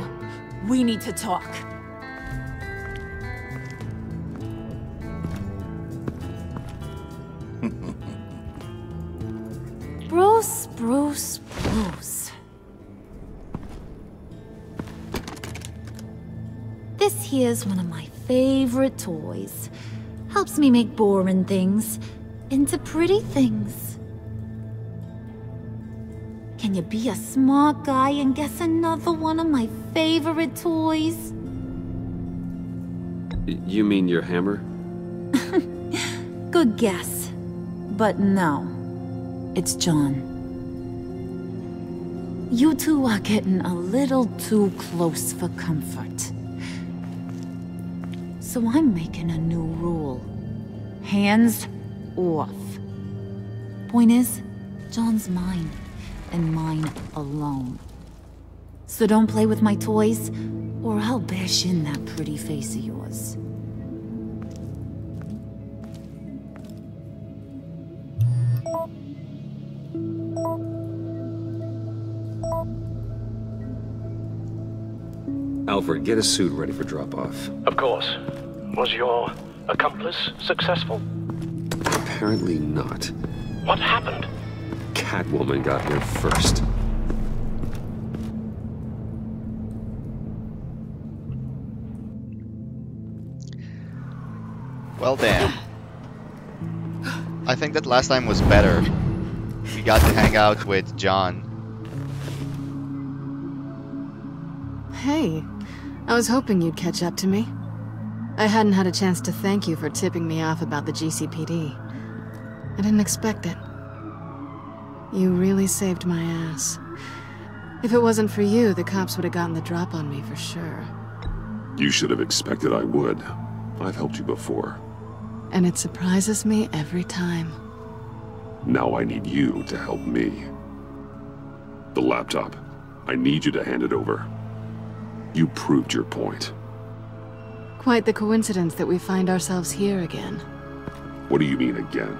we need to talk. Bruce. This here's one of my favorite toys. Helps me make boring things into pretty things. Can you be a smart guy and guess another one of my favorite toys? You mean your hammer? Good guess. But no. It's John. You two are getting a little too close for comfort. So I'm making a new rule. Hands off. Point is, John's mine, and mine alone. So don't play with my toys, or I'll bash in that pretty face of yours. Alfred, get a suit ready for drop-off. Of course. Was your accomplice successful? Apparently not. What happened? Catwoman got here first. Well, damn. I think that last time was better. We got to hang out with John. Hey, I was hoping you'd catch up to me. I hadn't had a chance to thank you for tipping me off about the GCPD. I didn't expect it. You really saved my ass. If it wasn't for you, the cops would have gotten the drop on me for sure. You should have expected I would. I've helped you before. And it surprises me every time. Now I need you to help me. The laptop. I need you to hand it over. You proved your point. Quite the coincidence that we find ourselves here again. What do you mean again?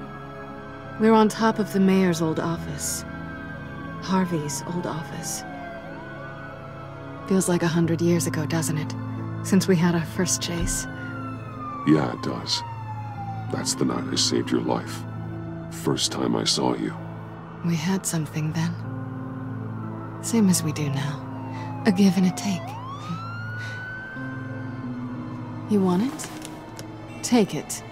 We're on top of the mayor's old office. Harvey's old office. Feels like 100 years ago, doesn't it? Since we had our first chase. Yeah, it does. That's the night I saved your life. First time I saw you. We had something then. Same as we do now. A give and a take. You want it? Take it.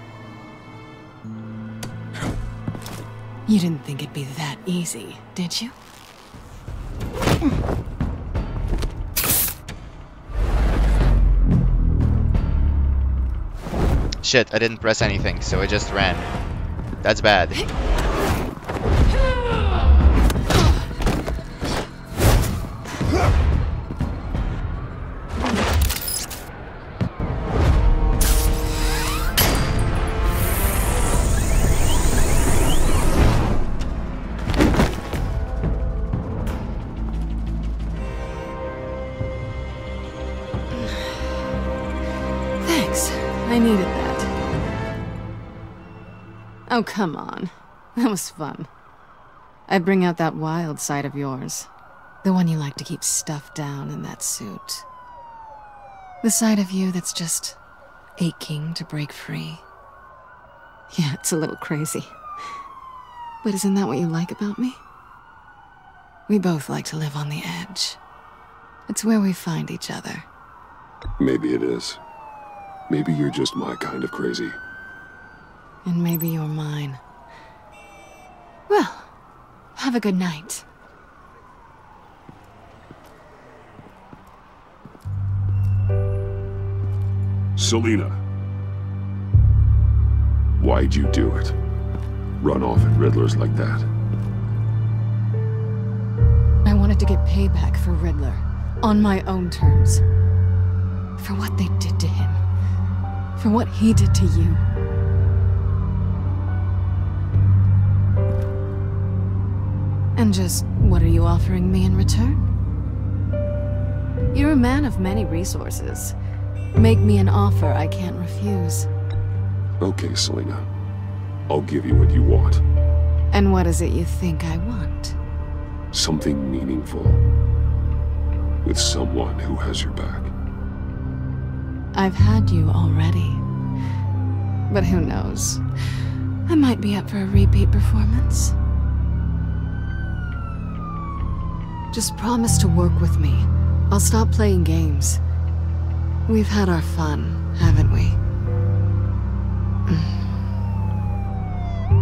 You didn't think it'd be that easy, did you? Shit, I didn't press anything, so I just ran. That's bad. Thanks. I needed that. Oh, come on. That was fun. I bring out that wild side of yours. The one you like to keep stuffed down in that suit. The side of you that's just aching to break free. Yeah, it's a little crazy. But isn't that what you like about me? We both like to live on the edge. It's where we find each other. Maybe it is. Maybe you're just my kind of crazy. And maybe you're mine. Well, have a good night. Selina. Why'd you do it? Run off at Riddlers like that? I wanted to get payback for Riddler. On my own terms. For what they did to him. For what he did to you. And just, what are you offering me in return? You're a man of many resources. Make me an offer I can't refuse. Okay, Selina. I'll give you what you want. And what is it you think I want? Something meaningful. With someone who has your back. I've had you already. But who knows? I might be up for a repeat performance. Just promise to work with me. I'll stop playing games. We've had our fun, haven't we?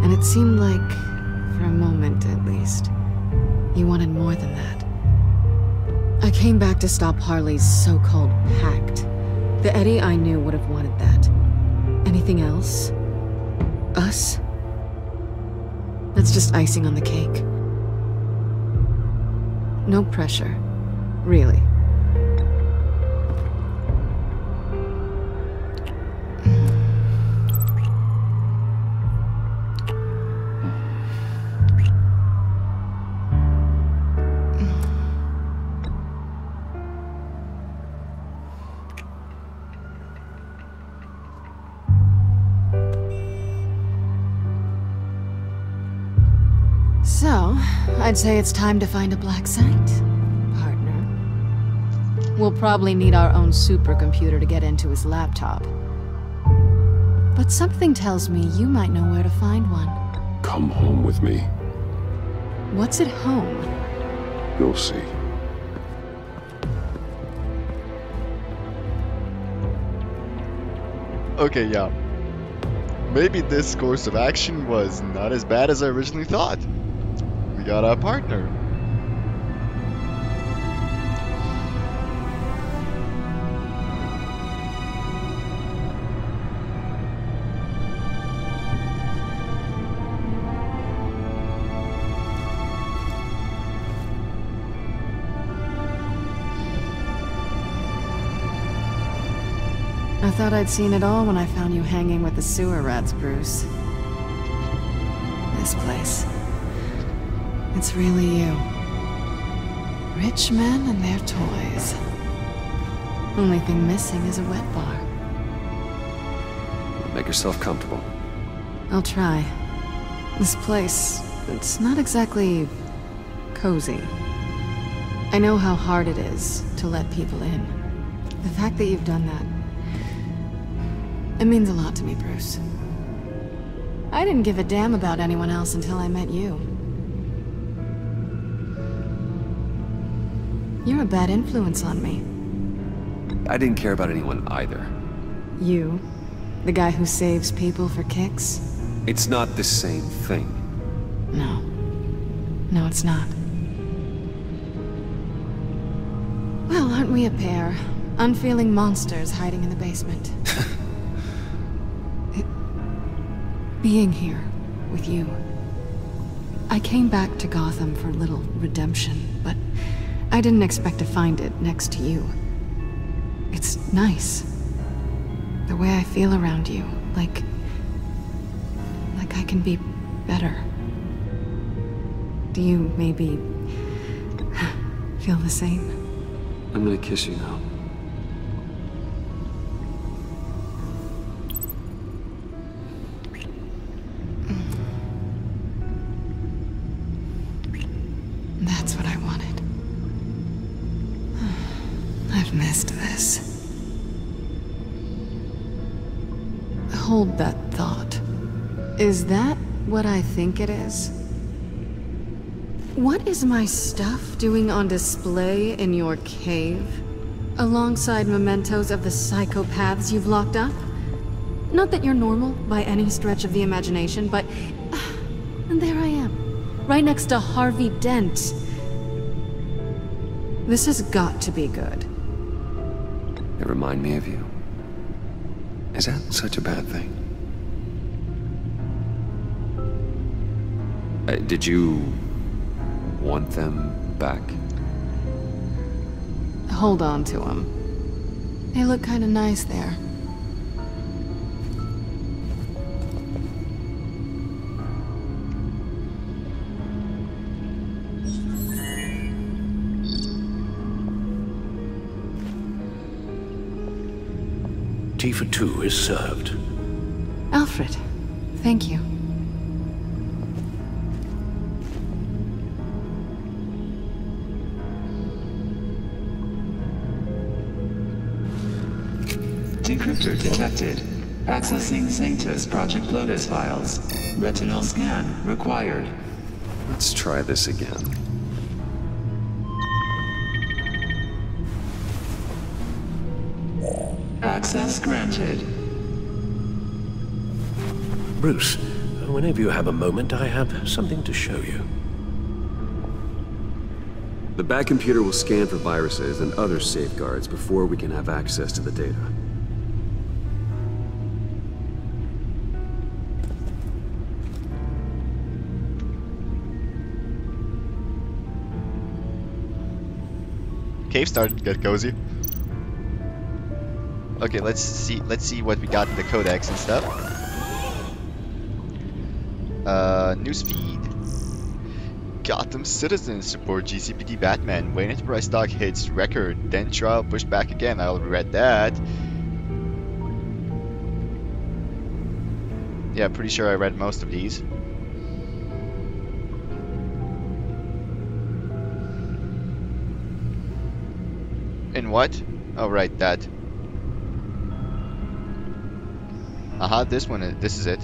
And it seemed like, for a moment at least, you wanted more than that. I came back to stop Harley's so-called pact. The Eddie I knew would have wanted that. Anything else? Us? That's just icing on the cake. No pressure. Really. So, I'd say it's time to find a black site, partner. We'll probably need our own supercomputer to get into his laptop. But something tells me you might know where to find one. Come home with me. What's at home? You'll see. Okay, yeah. Maybe this course of action was not as bad as I originally thought. We got our partner. I thought I'd seen it all when I found you hanging with the sewer rats, Bruce. This place. It's really you. Rich men and their toys. Only thing missing is a wet bar. Make yourself comfortable. I'll try. This place, it's not exactly cozy. I know how hard it is to let people in. The fact that you've done that, it means a lot to me, Bruce. I didn't give a damn about anyone else until I met you. You're a bad influence on me. I didn't care about anyone either. You? The guy who saves people for kicks? It's not the same thing. No. No, it's not. Well, aren't we a pair? Unfeeling monsters hiding in the basement. Being here with you. I came back to Gotham for a little redemption, but I didn't expect to find it next to you. It's nice. The way I feel around you, like I can be better. Do you maybe feel the same? I'm gonna kiss you now. That's what I wanted. I've missed this. Hold that thought. Is that what I think it is? What is my stuff doing on display in your cave? Alongside mementos of the psychopaths you've locked up? Not that you're normal by any stretch of the imagination, but... and there I am, right next to Harvey Dent. This has got to be good. They remind me of you. Is that such a bad thing? Did you want them back? Hold on to them. They look kind of nice there. Tea for two is served. Alfred, thank you. Decryptor detected. Accessing Sanctus Project Lotus files. Retinal scan required. Let's try this again. Access granted. Bruce, whenever you have a moment, I have something to show you. The back computer will scan for viruses and other safeguards before we can have access to the data. Cave started to get cozy. Okay, let's see what we got in the codex and stuff. Newsfeed. Gotham citizens support GCPD Batman. Wayne Enterprise stock hits record. Then trial pushed back again. I'll read that. Yeah, pretty sure I read most of these. In what? Oh, right, that. Aha, this one, this is it.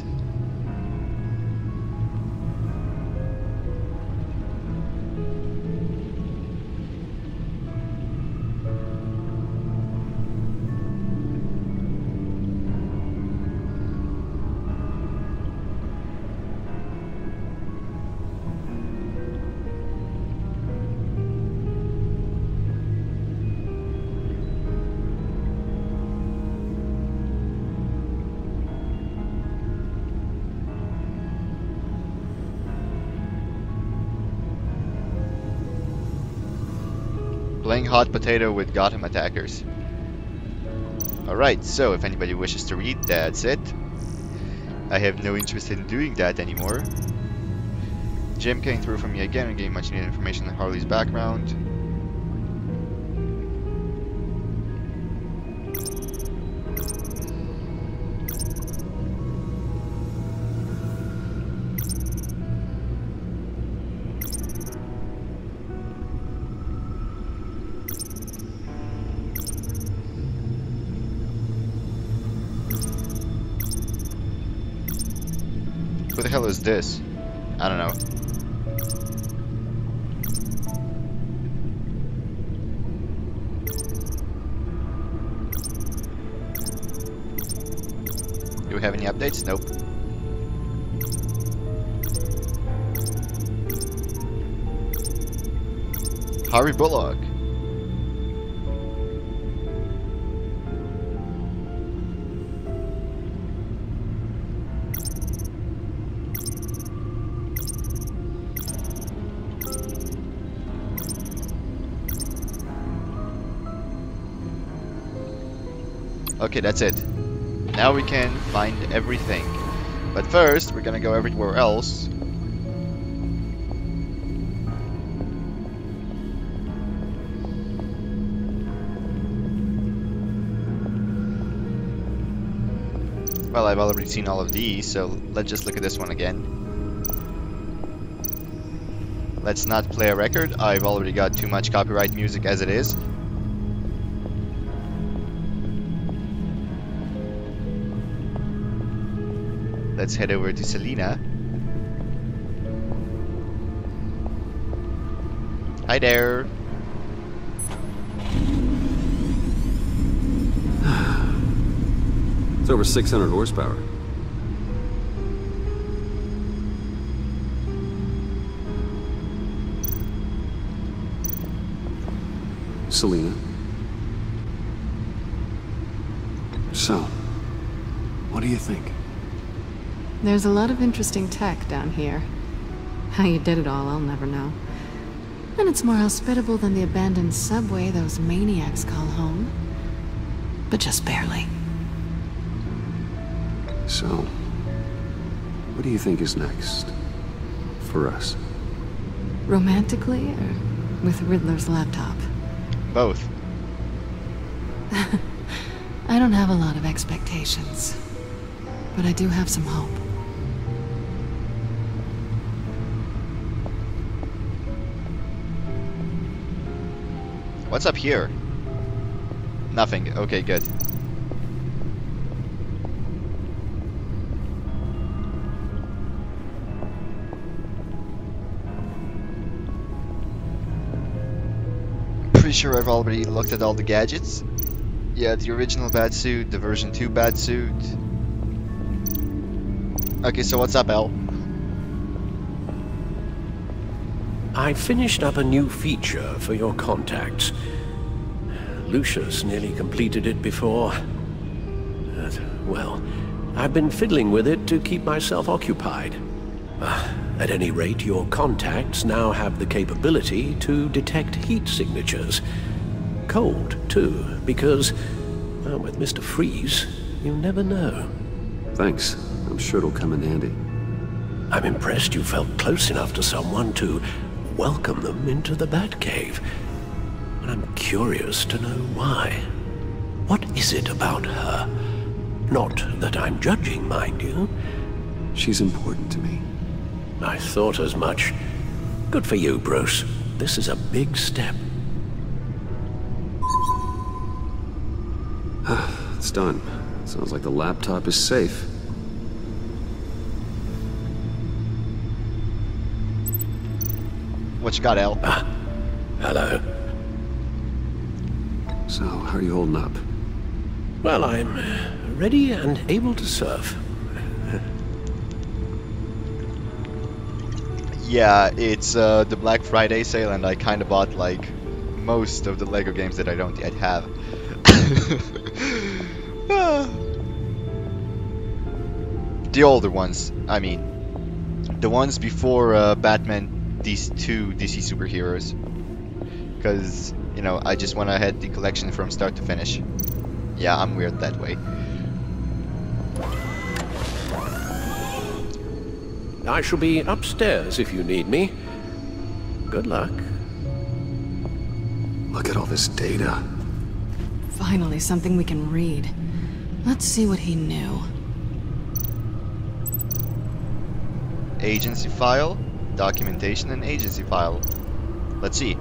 Playing hot potato with Gotham attackers. Alright, so if anybody wishes to read, that's it. I have no interest in doing that anymore. Jim came through for me again and gave much needed information on Harley's background. Who the hell is this? I don't know. Do we have any updates? Nope. Harvey Bullock. Okay, that's it. Now we can find everything. But first, we're gonna go everywhere else. Well, I've already seen all of these, so let's just look at this one again. Let's not play a record. I've already got too much copyright music as it is. Let's head over to Selena. Hi there. It's over 600 horsepower. Selena. So, what do you think? There's a lot of interesting tech down here. How you did it all, I'll never know. And it's more hospitable than the abandoned subway those maniacs call home. But just barely. So, what do you think is next? For us? Romantically, or with Riddler's laptop? Both. I don't have a lot of expectations. But I do have some hope. What's up here? Nothing. Okay, good. Pretty sure I've already looked at all the gadgets. Yeah, the original Batsuit, the version 2 Batsuit. Okay, so what's up, Elle? I finished up a new feature for your contacts. Lucius nearly completed it before. Well, I've been fiddling with it to keep myself occupied. At any rate, your contacts now have the capability to detect heat signatures. Cold, too, because, well, with Mr. Freeze, you never know. Thanks. I'm sure it'll come in handy. I'm impressed you felt close enough to someone to welcome them into the Batcave. But I'm curious to know why. What is it about her? Not that I'm judging, mind you. She's important to me. I thought as much. Good for you, Bruce. This is a big step. It's done. Sounds like the laptop is safe. What you got, Al? Hello. So, how are you holding up? Well, I'm ready and able to serve. Yeah, it's the Black Friday sale, and I kind of bought like most of the Lego games that I don't yet have. The older ones, I mean. The ones before Batman, these two DC superheroes. Because, you know, I just went ahead the collection from start to finish. Yeah, I'm weird that way. I shall be upstairs if you need me. Good luck. Look at all this data. Finally, something we can read. Let's see what he knew. Agency file, documentation, and agency file. Let's see.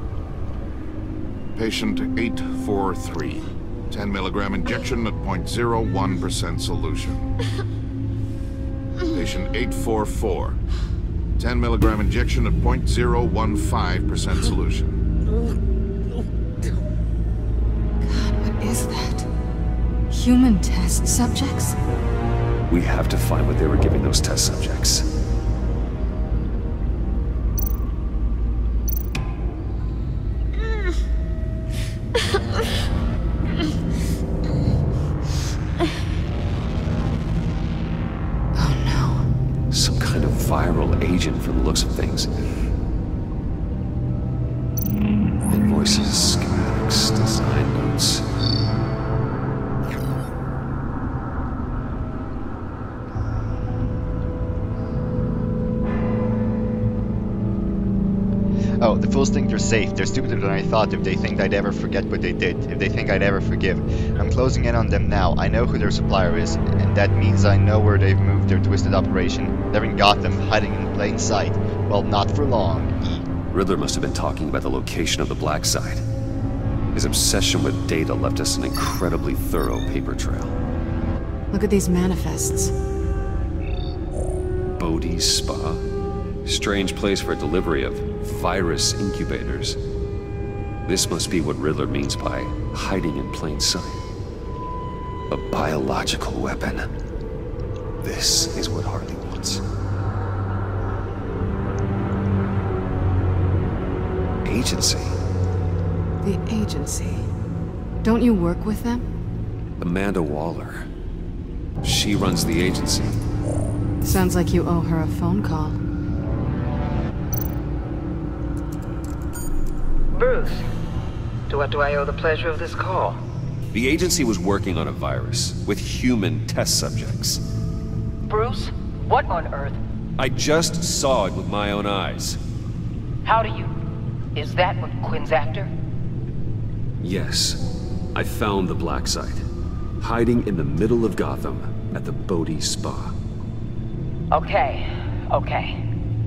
Patient 843. 10 milligram injection at 0.01% solution. Patient 844. 10 milligram injection at 0.015% solution. God, what is that? Human test subjects? We have to find what they were giving those test subjects. Viral agent from the looks of things. Invoices, schematics, design notes. Oh, the fools think they're safe. They're stupider than I thought if they think I'd ever forget what they did, if they think I'd ever forgive. I'm closing in on them now. I know who their supplier is, and that means I know where they've moved their twisted operation. They're in Gotham, hiding in plain sight. Well, not for long. Riddler must have been talking about the location of the Black Site. His obsession with data left us an incredibly thorough paper trail. Look at these manifests. Bodhi's Spa? Strange place for a delivery of virus incubators. This must be what Riddler means by hiding in plain sight. A biological weapon. This is what Harley wants. Agency. The agency. Don't you work with them? Amanda Waller. She runs the agency. Sounds like you owe her a phone call. Bruce, to what do I owe the pleasure of this call? The agency was working on a virus with human test subjects. Bruce, what on earth? I just saw it with my own eyes. How do you... Is that what Quinn's after? Yes. I found the Black Site. Hiding in the middle of Gotham at the Bodhi Spa. Okay.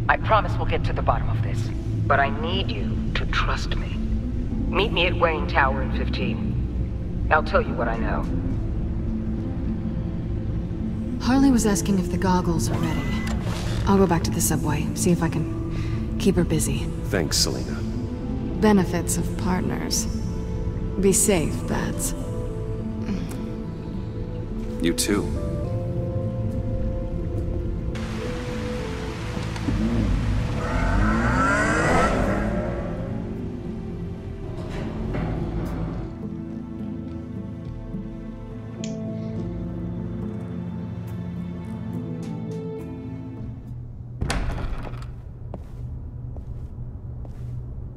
I promise we'll get to the bottom of this. But I need you to trust me. Meet me at Wayne Tower in 15. I'll tell you what I know. Harley was asking if the goggles are ready. I'll go back to the subway, see if I can keep her busy. Thanks, Selena. Benefits of partners. Be safe, Bats. You too.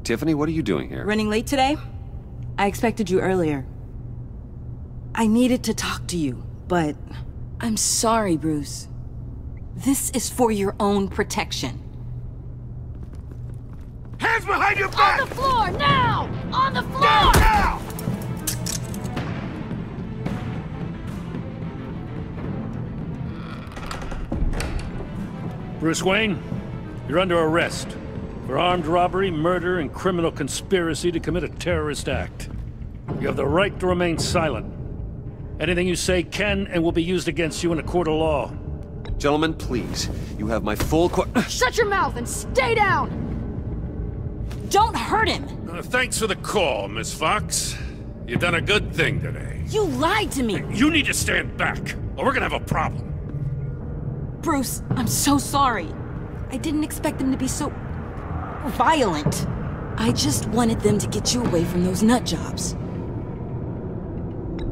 Tiffany, what are you doing here? Running late today? I expected you earlier. I needed to talk to you, but... I'm sorry, Bruce. This is for your own protection. Hands behind your back! On the floor, now! On the floor! Now! Bruce Wayne, you're under arrest for armed robbery, murder, and criminal conspiracy to commit a terrorist act. You have the right to remain silent. Anything you say can and will be used against you in a court of law. Gentlemen, please. You have my full Shut your mouth and stay down! Don't hurt him! Thanks for the call, Miss Fox. You've done a good thing today. You lied to me! You need to stand back, or we're gonna have a problem. Bruce, I'm so sorry. I didn't expect them to be so... violent. I just wanted them to get you away from those nut jobs.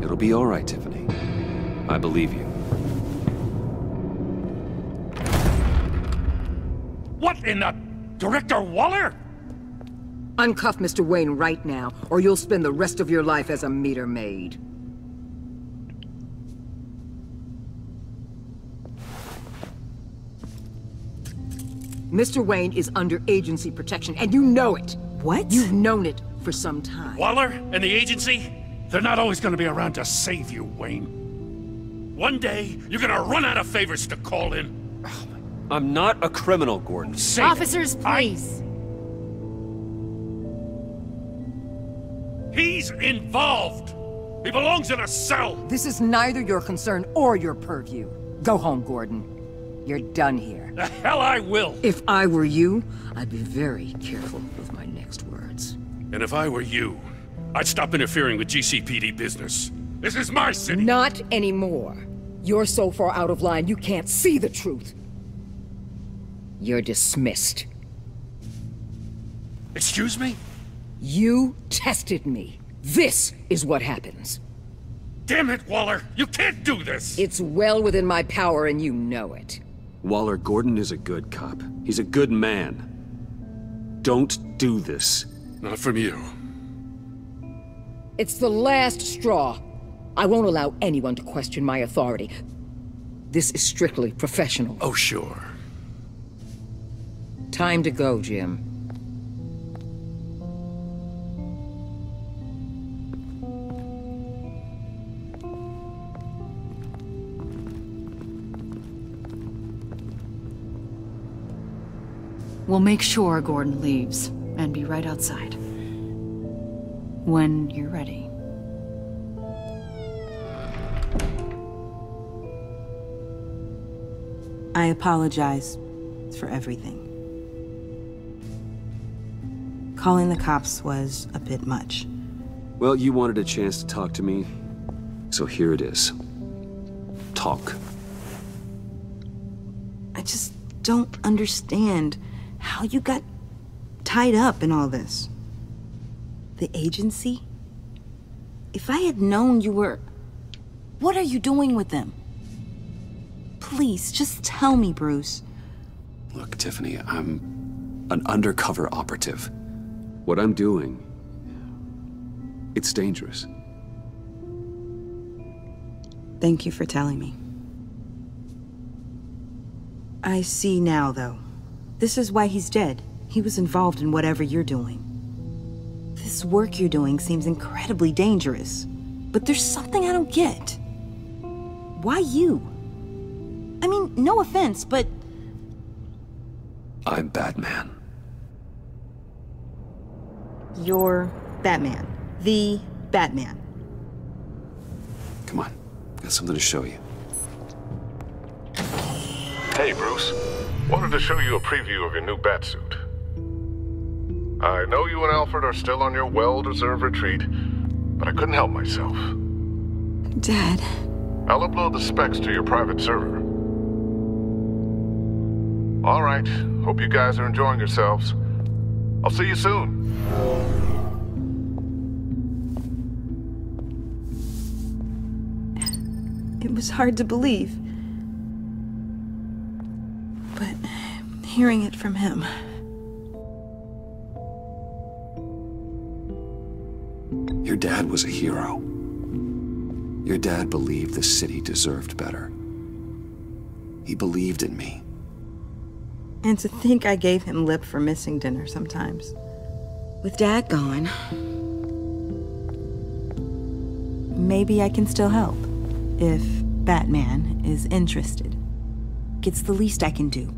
It'll be all right, Tiffany. I believe you. What in the... Director Waller? Uncuff Mr. Wayne right now, or you'll spend the rest of your life as a meter maid. Mr. Wayne is under agency protection, and you know it. What? You've known it for some time. Waller and the agency? They're not always gonna be around to save you, Wayne. One day, you're gonna run out of favors to call in. I'm not a criminal, Gordon. Officers, please. He's involved! He belongs in a cell! This is neither your concern or your purview. Go home, Gordon. You're done here. The hell I will! If I were you, I'd be very careful with my next words. And if I were you, I'd stop interfering with GCPD business. This is my city! Not anymore. You're so far out of line, you can't see the truth. You're dismissed. Excuse me? You tested me. This is what happens. Damn it, Waller! You can't do this! It's well within my power and you know it. Waller, Gordon is a good cop. He's a good man. Don't do this. Not from you. It's the last straw. I won't allow anyone to question my authority. This is strictly professional. Oh, sure. Time to go, Jim. We'll make sure Gordon leaves, and be right outside. When you're ready. I apologize for everything. Calling the cops was a bit much. Well, you wanted a chance to talk to me, so here it is. Talk. I just don't understand how you got tied up in all this. The agency? If I had known you were... What are you doing with them? Please, just tell me, Bruce. Look, Tiffany, I'm an undercover operative. What I'm doing, it's dangerous. Thank you for telling me. I see now, though. This is why he's dead. He was involved in whatever you're doing. This work you're doing seems incredibly dangerous. But there's something I don't get. Why you? I mean, no offense, but... I'm Batman. You're Batman. The Batman. Come on, got something to show you. Hey, Bruce. Wanted to show you a preview of your new Batsuit. I know you and Alfred are still on your well-deserved retreat, but I couldn't help myself. Dad. I'll upload the specs to your private server. All right. Hope you guys are enjoying yourselves. I'll see you soon. It was hard to believe. But hearing it from him... Your dad was a hero. Your dad believed the city deserved better. He believed in me. And to think I gave him lip for missing dinner sometimes. With Dad gone... Maybe I can still help. If Batman is interested. It's the least I can do.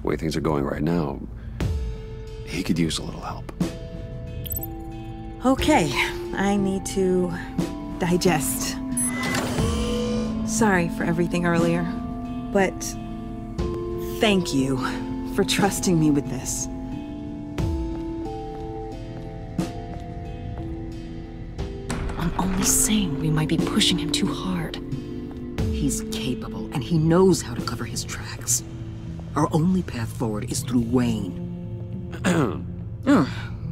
The way things are going right now, he could use a little help. Okay, I need to digest. Sorry for everything earlier, but thank you for trusting me with this. I'm only saying we might be pushing him too hard. He's capable, and he knows how to cover his tracks. Our only path forward is through Wayne.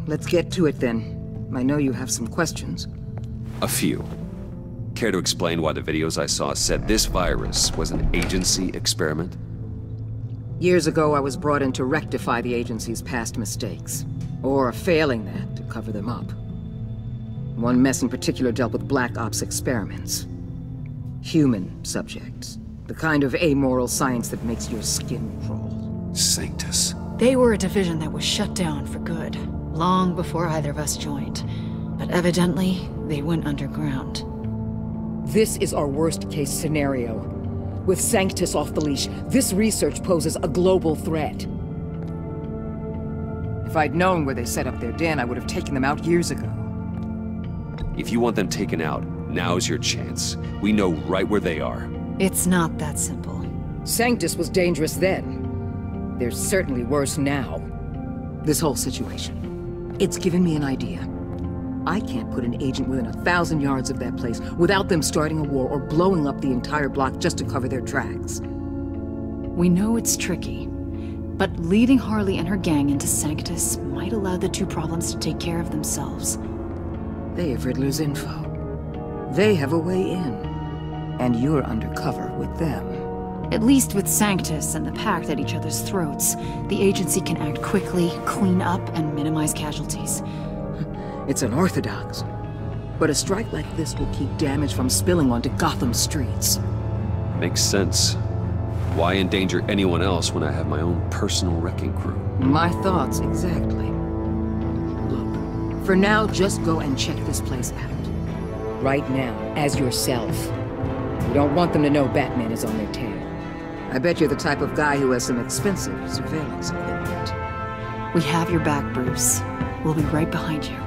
Let's get to it then. I know you have some questions. A few. Care to explain why the videos I saw said this virus was an agency experiment? Years ago, I was brought in to rectify the agency's past mistakes. Or, failing that, to cover them up. One mess in particular dealt with Black Ops experiments. Human subjects. The kind of amoral science that makes your skin crawl. Sanctus. They were a division that was shut down for good, long before either of us joined. But evidently, they went underground. This is our worst-case scenario. With Sanctus off the leash, this research poses a global threat. If I'd known where they set up their den, I would have taken them out years ago. If you want them taken out, now's your chance. We know right where they are. It's not that simple. Sanctus was dangerous then. They're certainly worse now. This whole situation, it's given me an idea. I can't put an agent within 1,000 yards of that place without them starting a war or blowing up the entire block just to cover their tracks. We know it's tricky, but leading Harley and her gang into Sanctus might allow the two problems to take care of themselves. They have Riddler's info. They have a way in. And you're undercover with them. At least with Sanctus and the Pact at each other's throats, the agency can act quickly, clean up, and minimize casualties. It's unorthodox. But a strike like this will keep damage from spilling onto Gotham streets. Makes sense. Why endanger anyone else when I have my own personal wrecking crew? My thoughts, exactly. Look, for now, just go and check this place out. Right now, as yourself. We don't want them to know Batman is on their tail. I bet you're the type of guy who has some expensive surveillance equipment. We have your back, Bruce. We'll be right behind you.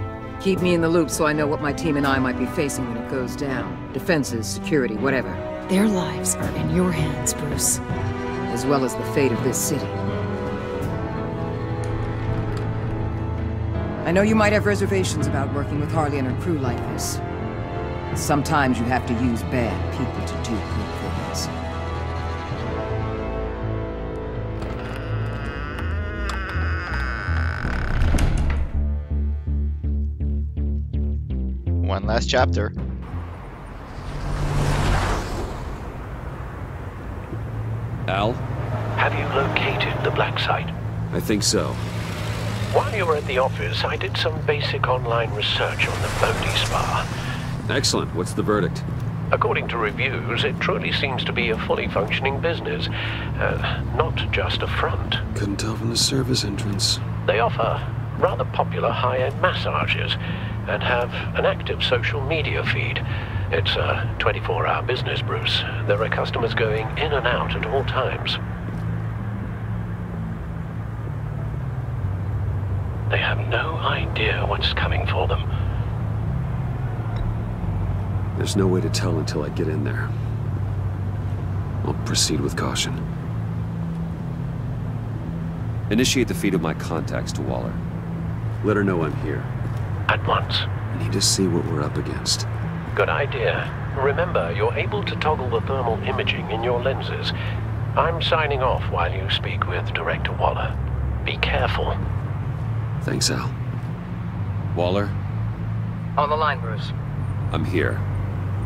Keep me in the loop so I know what my team and I might be facing when it goes down. Defenses, security, whatever. Their lives are in your hands, Bruce. As well as the fate of this city. I know you might have reservations about working with Harley and her crew like this. Sometimes you have to use bad people to do good things. One last chapter. Al? Have you located the black site? I think so. While you were at the office, I did some basic online research on the Bodhi Spa. Excellent. What's the verdict? According to reviews, it truly seems to be a fully functioning business. Not just a front. Couldn't tell from the service entrance. They offer rather popular high-end massages and have an active social media feed. It's a 24-hour business, Bruce. There are customers going in and out at all times. They have no idea what's coming for them. There's no way to tell until I get in there. I'll proceed with caution. Initiate the feed of my contacts to Waller. Let her know I'm here. At once. I need to see what we're up against. Good idea. Remember, you're able to toggle the thermal imaging in your lenses. I'm signing off while you speak with Director Waller. Be careful. Thanks, Al. Waller? On the line, Bruce. I'm here.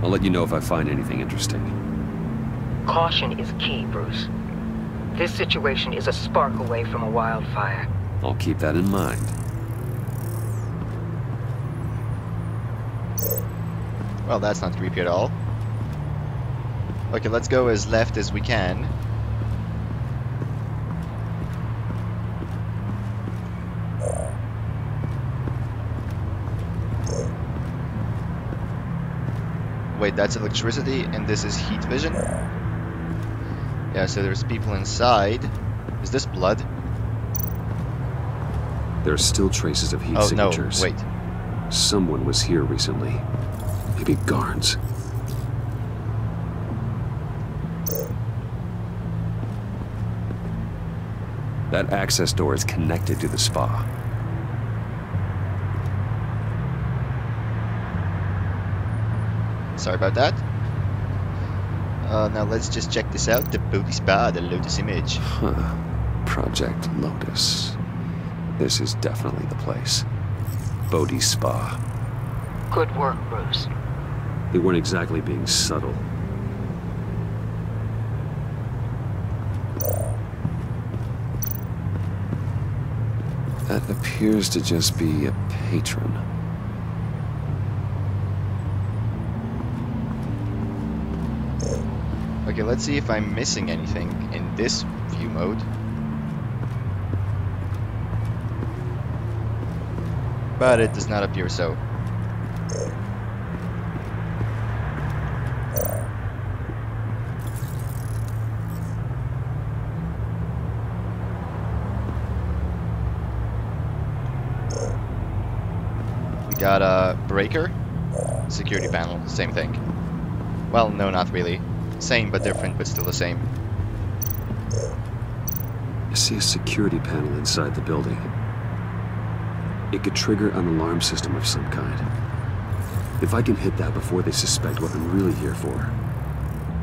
I'll let you know if I find anything interesting. Caution is key, Bruce. This situation is a spark away from a wildfire. I'll keep that in mind. Well, that's not creepy at all. Okay, let's go as left as we can. Wait, that's electricity and this is heat vision? Yeah, so there's people inside. Is this blood? There are still traces of heat Oh, signatures. no, wait. Someone was here recently. Maybe guards. That access door is connected to the spa. Sorry about that. Now let's just check this out. The Bodhi Spa, the Lotus image. Huh. Project Lotus. This is definitely the place. Bodhi Spa. Good work, Bruce. They weren't exactly being subtle. That appears to just be a patron. Okay, let's see if I'm missing anything in this view mode. But it does not appear so. We got a breaker, security panel, same thing. Well, no, not really. Same but different, but still the same. I see a security panel inside the building. It could trigger an alarm system of some kind. If I can hit that before they suspect what I'm really here for.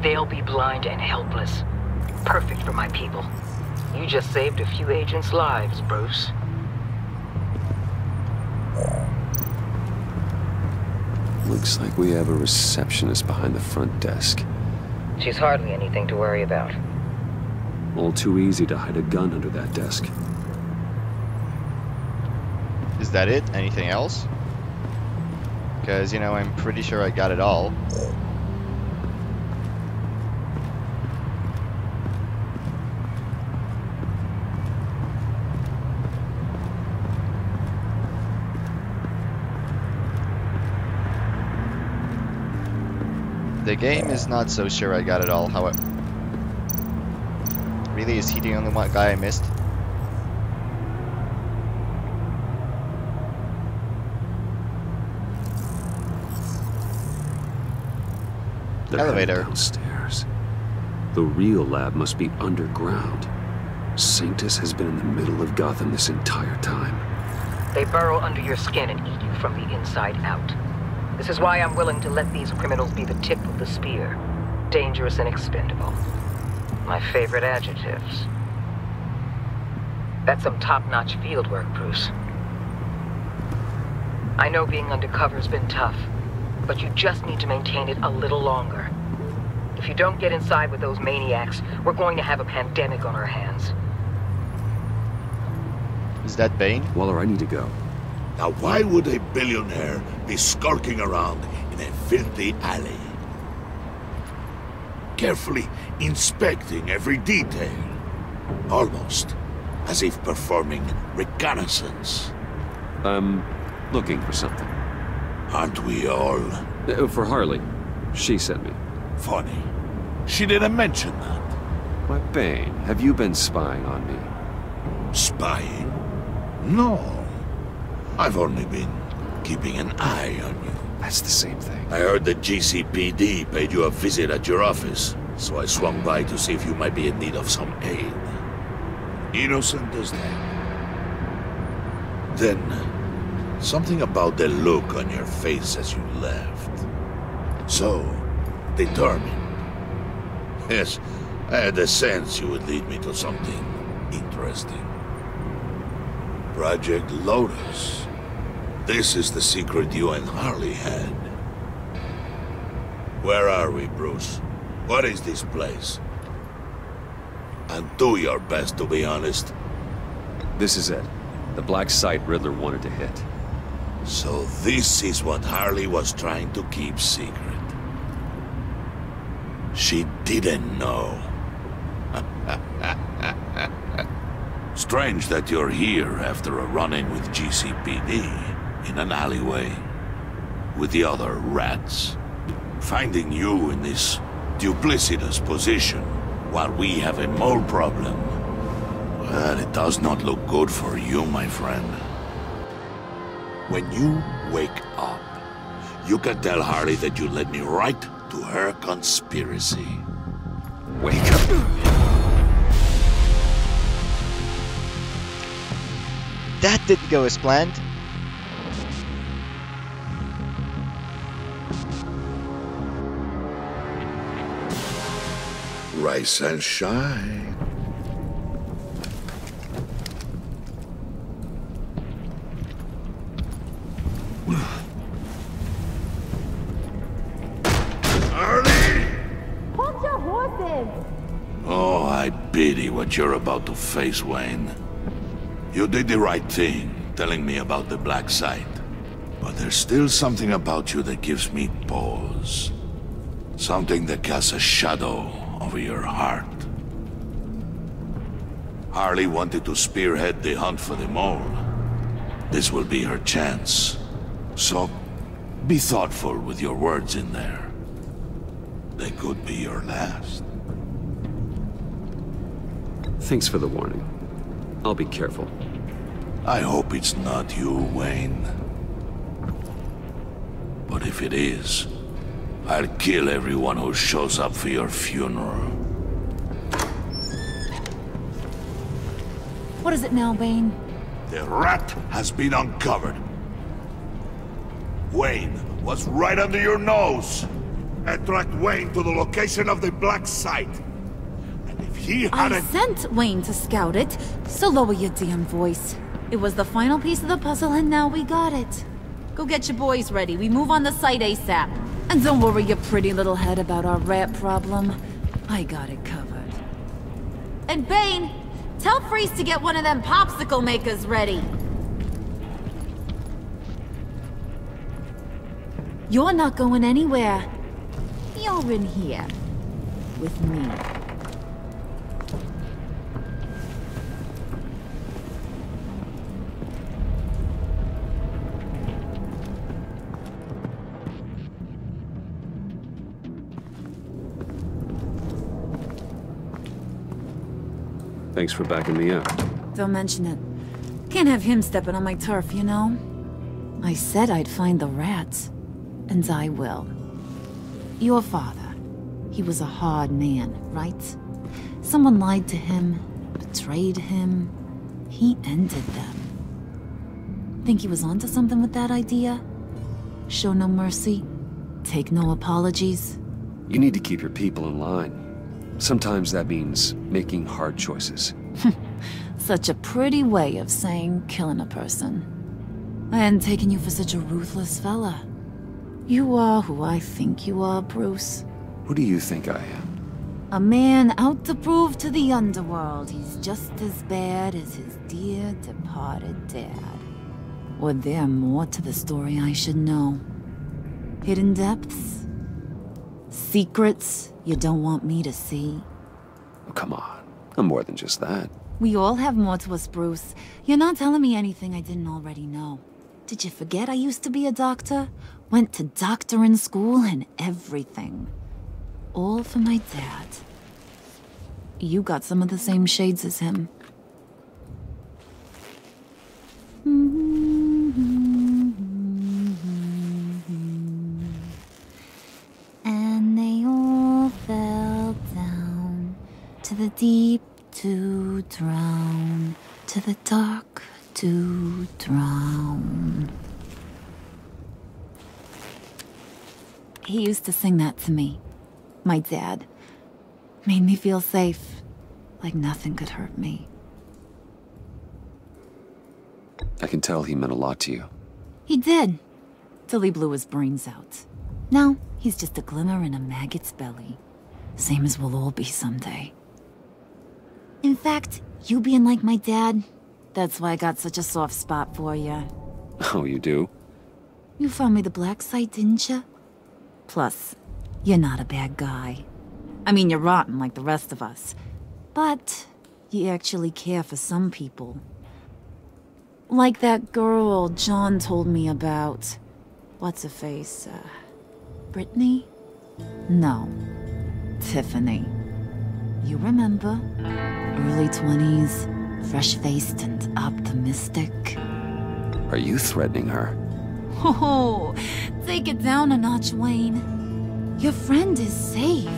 They'll be blind and helpless. Perfect for my people. You just saved a few agents' lives, Bruce. Looks like we have a receptionist behind the front desk. She's hardly anything to worry about. All too easy to hide a gun under that desk. Is that it? Anything else? Because, you know, I'm pretty sure I got it all. The game is not so sure I got it all, however. Really, is he the only one guy I missed? They're Elevator. Downstairs. The real lab must be underground. Sanctus has been in the middle of Gotham this entire time. They burrow under your skin and eat you from the inside out. This is why I'm willing to let these criminals be the tip of the spear. Dangerous and expendable. My favorite adjectives. That's some top-notch field work, Bruce. I know being undercover's been tough, but you just need to maintain it a little longer. If you don't get inside with those maniacs, we're going to have a pandemic on our hands. Is that Bane? Waller, I need to go. Now why would a billionaire be skulking around in a filthy alley? Carefully inspecting every detail. Almost as if performing reconnaissance. I'm looking for something. Aren't we all? For Harley. She sent me. Funny. She didn't mention that. Why, Bane, have you been spying on me? Spying? No. I've only been keeping an eye on you. That's the same thing. I heard the GCPD paid you a visit at your office, so I swung by to see if you might be in need of some aid. Innocent as that. Then, something about the look on your face as you left. So, determined. Yes, I had a sense you would lead me to something interesting. Project Lotus. This is the secret you and Harley had. Where are we, Bruce? What is this place? And do your best to be honest. This is it. The black site Riddler wanted to hit. So this is what Harley was trying to keep secret. She didn't know. Strange that you're here after a run-in with GCPD in an alleyway with the other rats. Finding you in this duplicitous position while we have a mole problem. Well, it does not look good for you, my friend. When you wake up, You can tell Harley that you led me right to her conspiracy. Wake up. That didn't go as planned. Rise and shine. Hold your horses! Oh, I pity what you're about to face, Wayne. You did the right thing, telling me about the black site. But there's still something about you that gives me pause. Something that casts a shadow over your heart. Harley wanted to spearhead the hunt for the mole. This will be her chance. So, be thoughtful with your words in there. They could be your last. Thanks for the warning. I'll be careful. I hope it's not you, Wayne. But if it is, I'll kill everyone who shows up for your funeral. What is it now, Bane? The rat has been uncovered. Wayne was right under your nose. And tracked Wayne to the location of the black site. And if he hadn't... I sent Wayne to scout it, so lower your damn voice. It was the final piece of the puzzle and now we got it. Go get your boys ready. We move on the site ASAP. And don't worry your pretty little head about our rat problem. I got it covered. And Bane, tell Freeze to get one of them popsicle makers ready. You're not going anywhere. You're in here. With me. Thanks for backing me up. Don't mention it. Can't have him stepping on my turf, you know? I said I'd find the rats. And I will. Your father. He was a hard man, right? Someone lied to him, betrayed him. He ended them. Think he was onto something with that idea? Show no mercy? Take no apologies? You need to keep your people in line. Sometimes that means making hard choices. Such a pretty way of saying killing a person. I hadn't taken you for such a ruthless fella. You are who I think you are, Bruce. Who do you think I am? A man out to prove to the underworld he's just as bad as his dear departed dad. Or there more to the story I should know? Hidden depths? Secrets you don't want me to see? Oh, come on. I'm more than just that. We all have more to us, Bruce. You're not telling me anything I didn't already know. Did you forget I used to be a doctor? Went to doctoring school and everything. All for my dad. You got some of the same shades as him. And they all fell down to the deep to drown, to the dark to drown. He used to sing that to me. My dad. Made me feel safe. Like nothing could hurt me. I can tell he meant a lot to you. He did. Till he blew his brains out. Now, he's just a glimmer in a maggot's belly. Same as we'll all be someday. In fact, you being like my dad, that's why I got such a soft spot for you. Oh, you do? You found me the black site, didn't you? Plus, you're not a bad guy. I mean, you're rotten like the rest of us. But you actually care for some people. Like that girl John told me about. What's her face? Brittany? No. Tiffany. You remember? Early 20s, fresh-faced and optimistic. Are you threatening her? Oh, Take it down a notch, Wayne. Your friend is safe.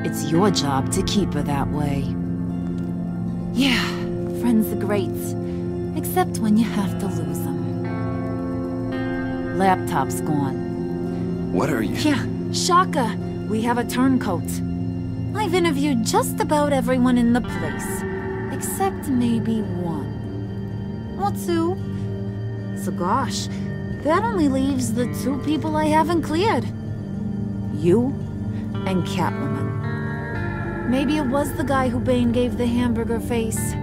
It's your job to keep her that way. Yeah, friends are great. Except when you have to lose them. Laptop's gone. What are you? Yeah, shocker. We have a turncoat. I've interviewed just about everyone in the place. Except maybe one. Or two. So gosh, that only leaves the two people I haven't cleared. You and Catwoman. Maybe it was the guy who Bane gave the hamburger face.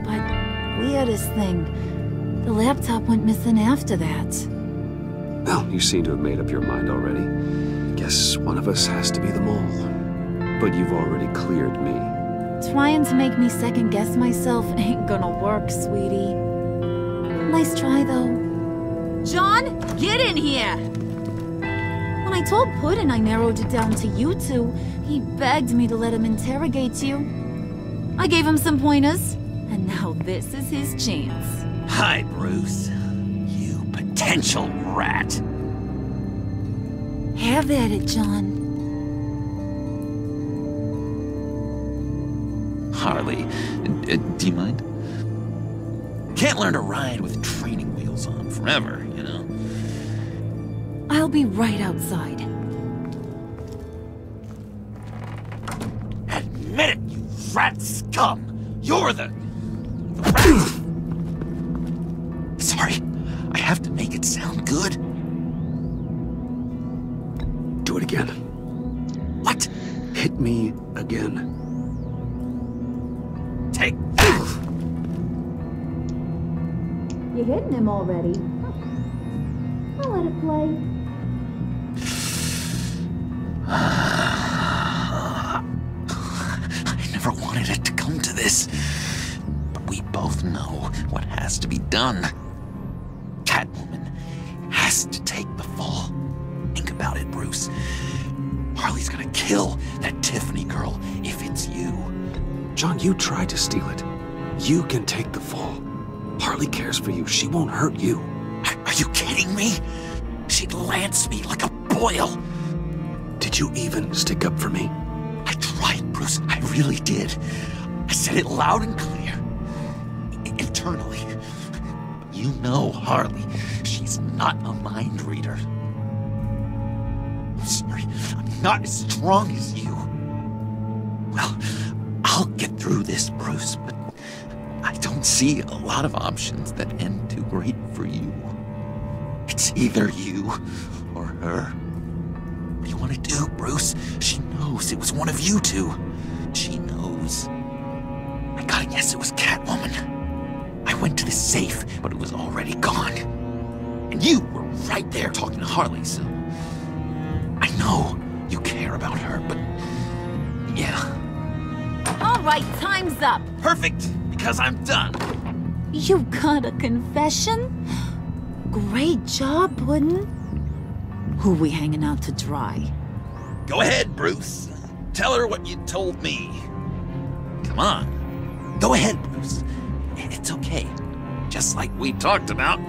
But weirdest thing, the laptop went missing after that. Well, you seem to have made up your mind already. Guess one of us has to be the mole. But you've already cleared me. Trying to make me second-guess myself ain't gonna work, sweetie. Nice try, though. John, get in here! When I told Puddin' I narrowed it down to you two, he begged me to let him interrogate you. I gave him some pointers, and now this is his chance. Hi, Bruce. You potential rat. Have at it, John. Harley, do you mind? Can't learn to ride with training wheels on forever, you know? I'll be right outside. Admit it, you rat scum! You're the rat! Sorry, I have to make it sound good. Do it again. What? Hit me again. Take... You're hitting him already. I'll let it play. I never wanted it to come to this. But we both know what has to be done. Catwoman has to take the fall. Think about it, Bruce. Harley's gonna kill that Tiffany girl if it's you. John, you tried to steal it. You can take the fall. Harley cares for you. She won't hurt you. Are you kidding me? She'd lance me like a boil. Did you even stick up for me? I tried, Bruce. I really did. I said it loud and clear. Internally. You know Harley. She's not a mind reader. I'm sorry. I'm not as strong as you. Well, I'll get through this, Bruce, but I don't see a lot of options that end too great for you. It's either you or her. What do you want to do, Bruce? She knows it was one of you two. She knows. I gotta guess it was Catwoman. I went to the safe, but it was already gone. And you were right there talking to Harley, so... I know you care about her, but... yeah. All right, time's up. Perfect, because I'm done. You got a confession? Great job, Puddin'. Who we hanging out to dry? Go ahead, Bruce. Tell her what you told me. Come on. Go ahead, Bruce. It's okay. Just like we talked about.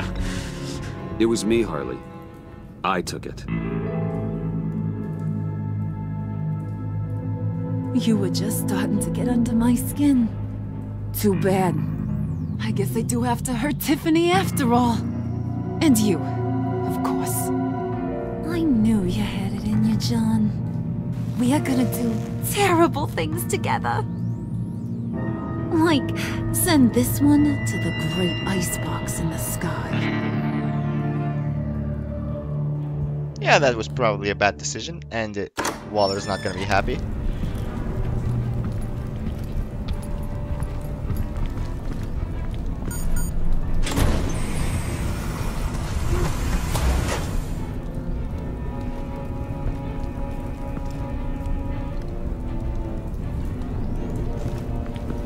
It was me, Harley. I took it. You were just starting to get under my skin. Too bad. I guess I do have to hurt Tiffany after all. And you, of course. I knew you had it in you, John. We are gonna do terrible things together. Like, send this one to the great icebox in the sky. Yeah, that was probably a bad decision, and Waller's not gonna be happy.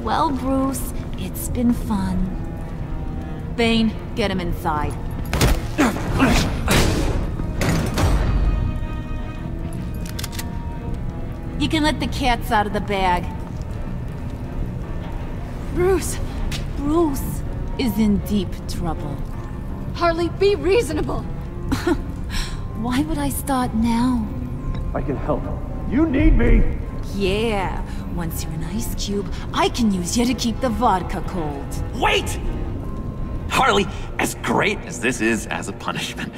Well, Bruce, it's been fun. Bane, get him inside. You can let the cats out of the bag. Bruce! Bruce is in deep trouble. Harley, be reasonable! Why would I start now? I can help. You need me! Yeah, once you're an ice cube, I can use you to keep the vodka cold. Wait! Harley, as great as this is as a punishment,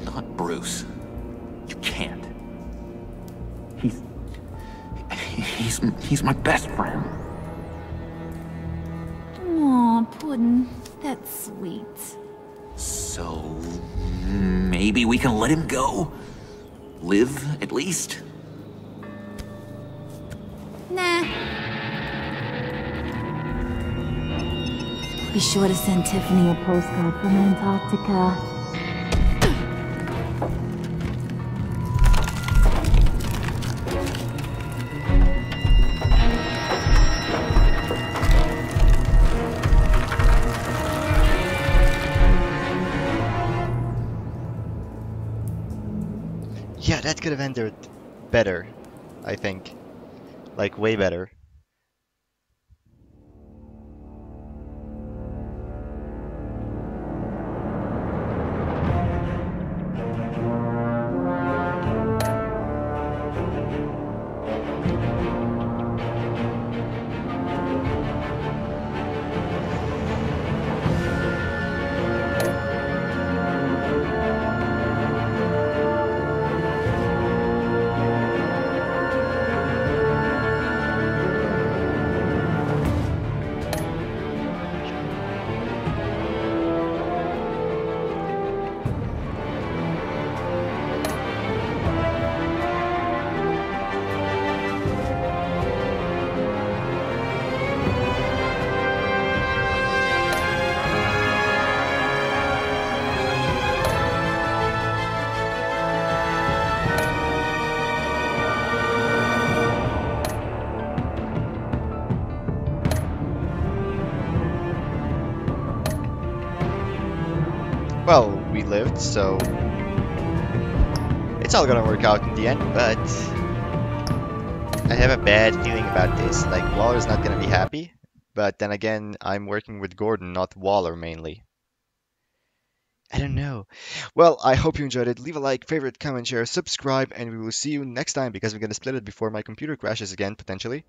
not Bruce. You can't. He's my best friend. Aw, Puddin', that's sweet. So, maybe we can let him go? Live, at least? Nah. Be sure to send Tiffany a postcard from Antarctica. Yeah, that could have ended better, I think. Like, way better. Well, we lived, so it's all gonna work out in the end, but I have a bad feeling about this. Like, Waller's not gonna be happy, but then again, I'm working with Gordon, not Waller mainly. I don't know. Well, I hope you enjoyed it. Leave a like, favorite, comment, share, subscribe, and we will see you next time because we're gonna split it before my computer crashes again, potentially.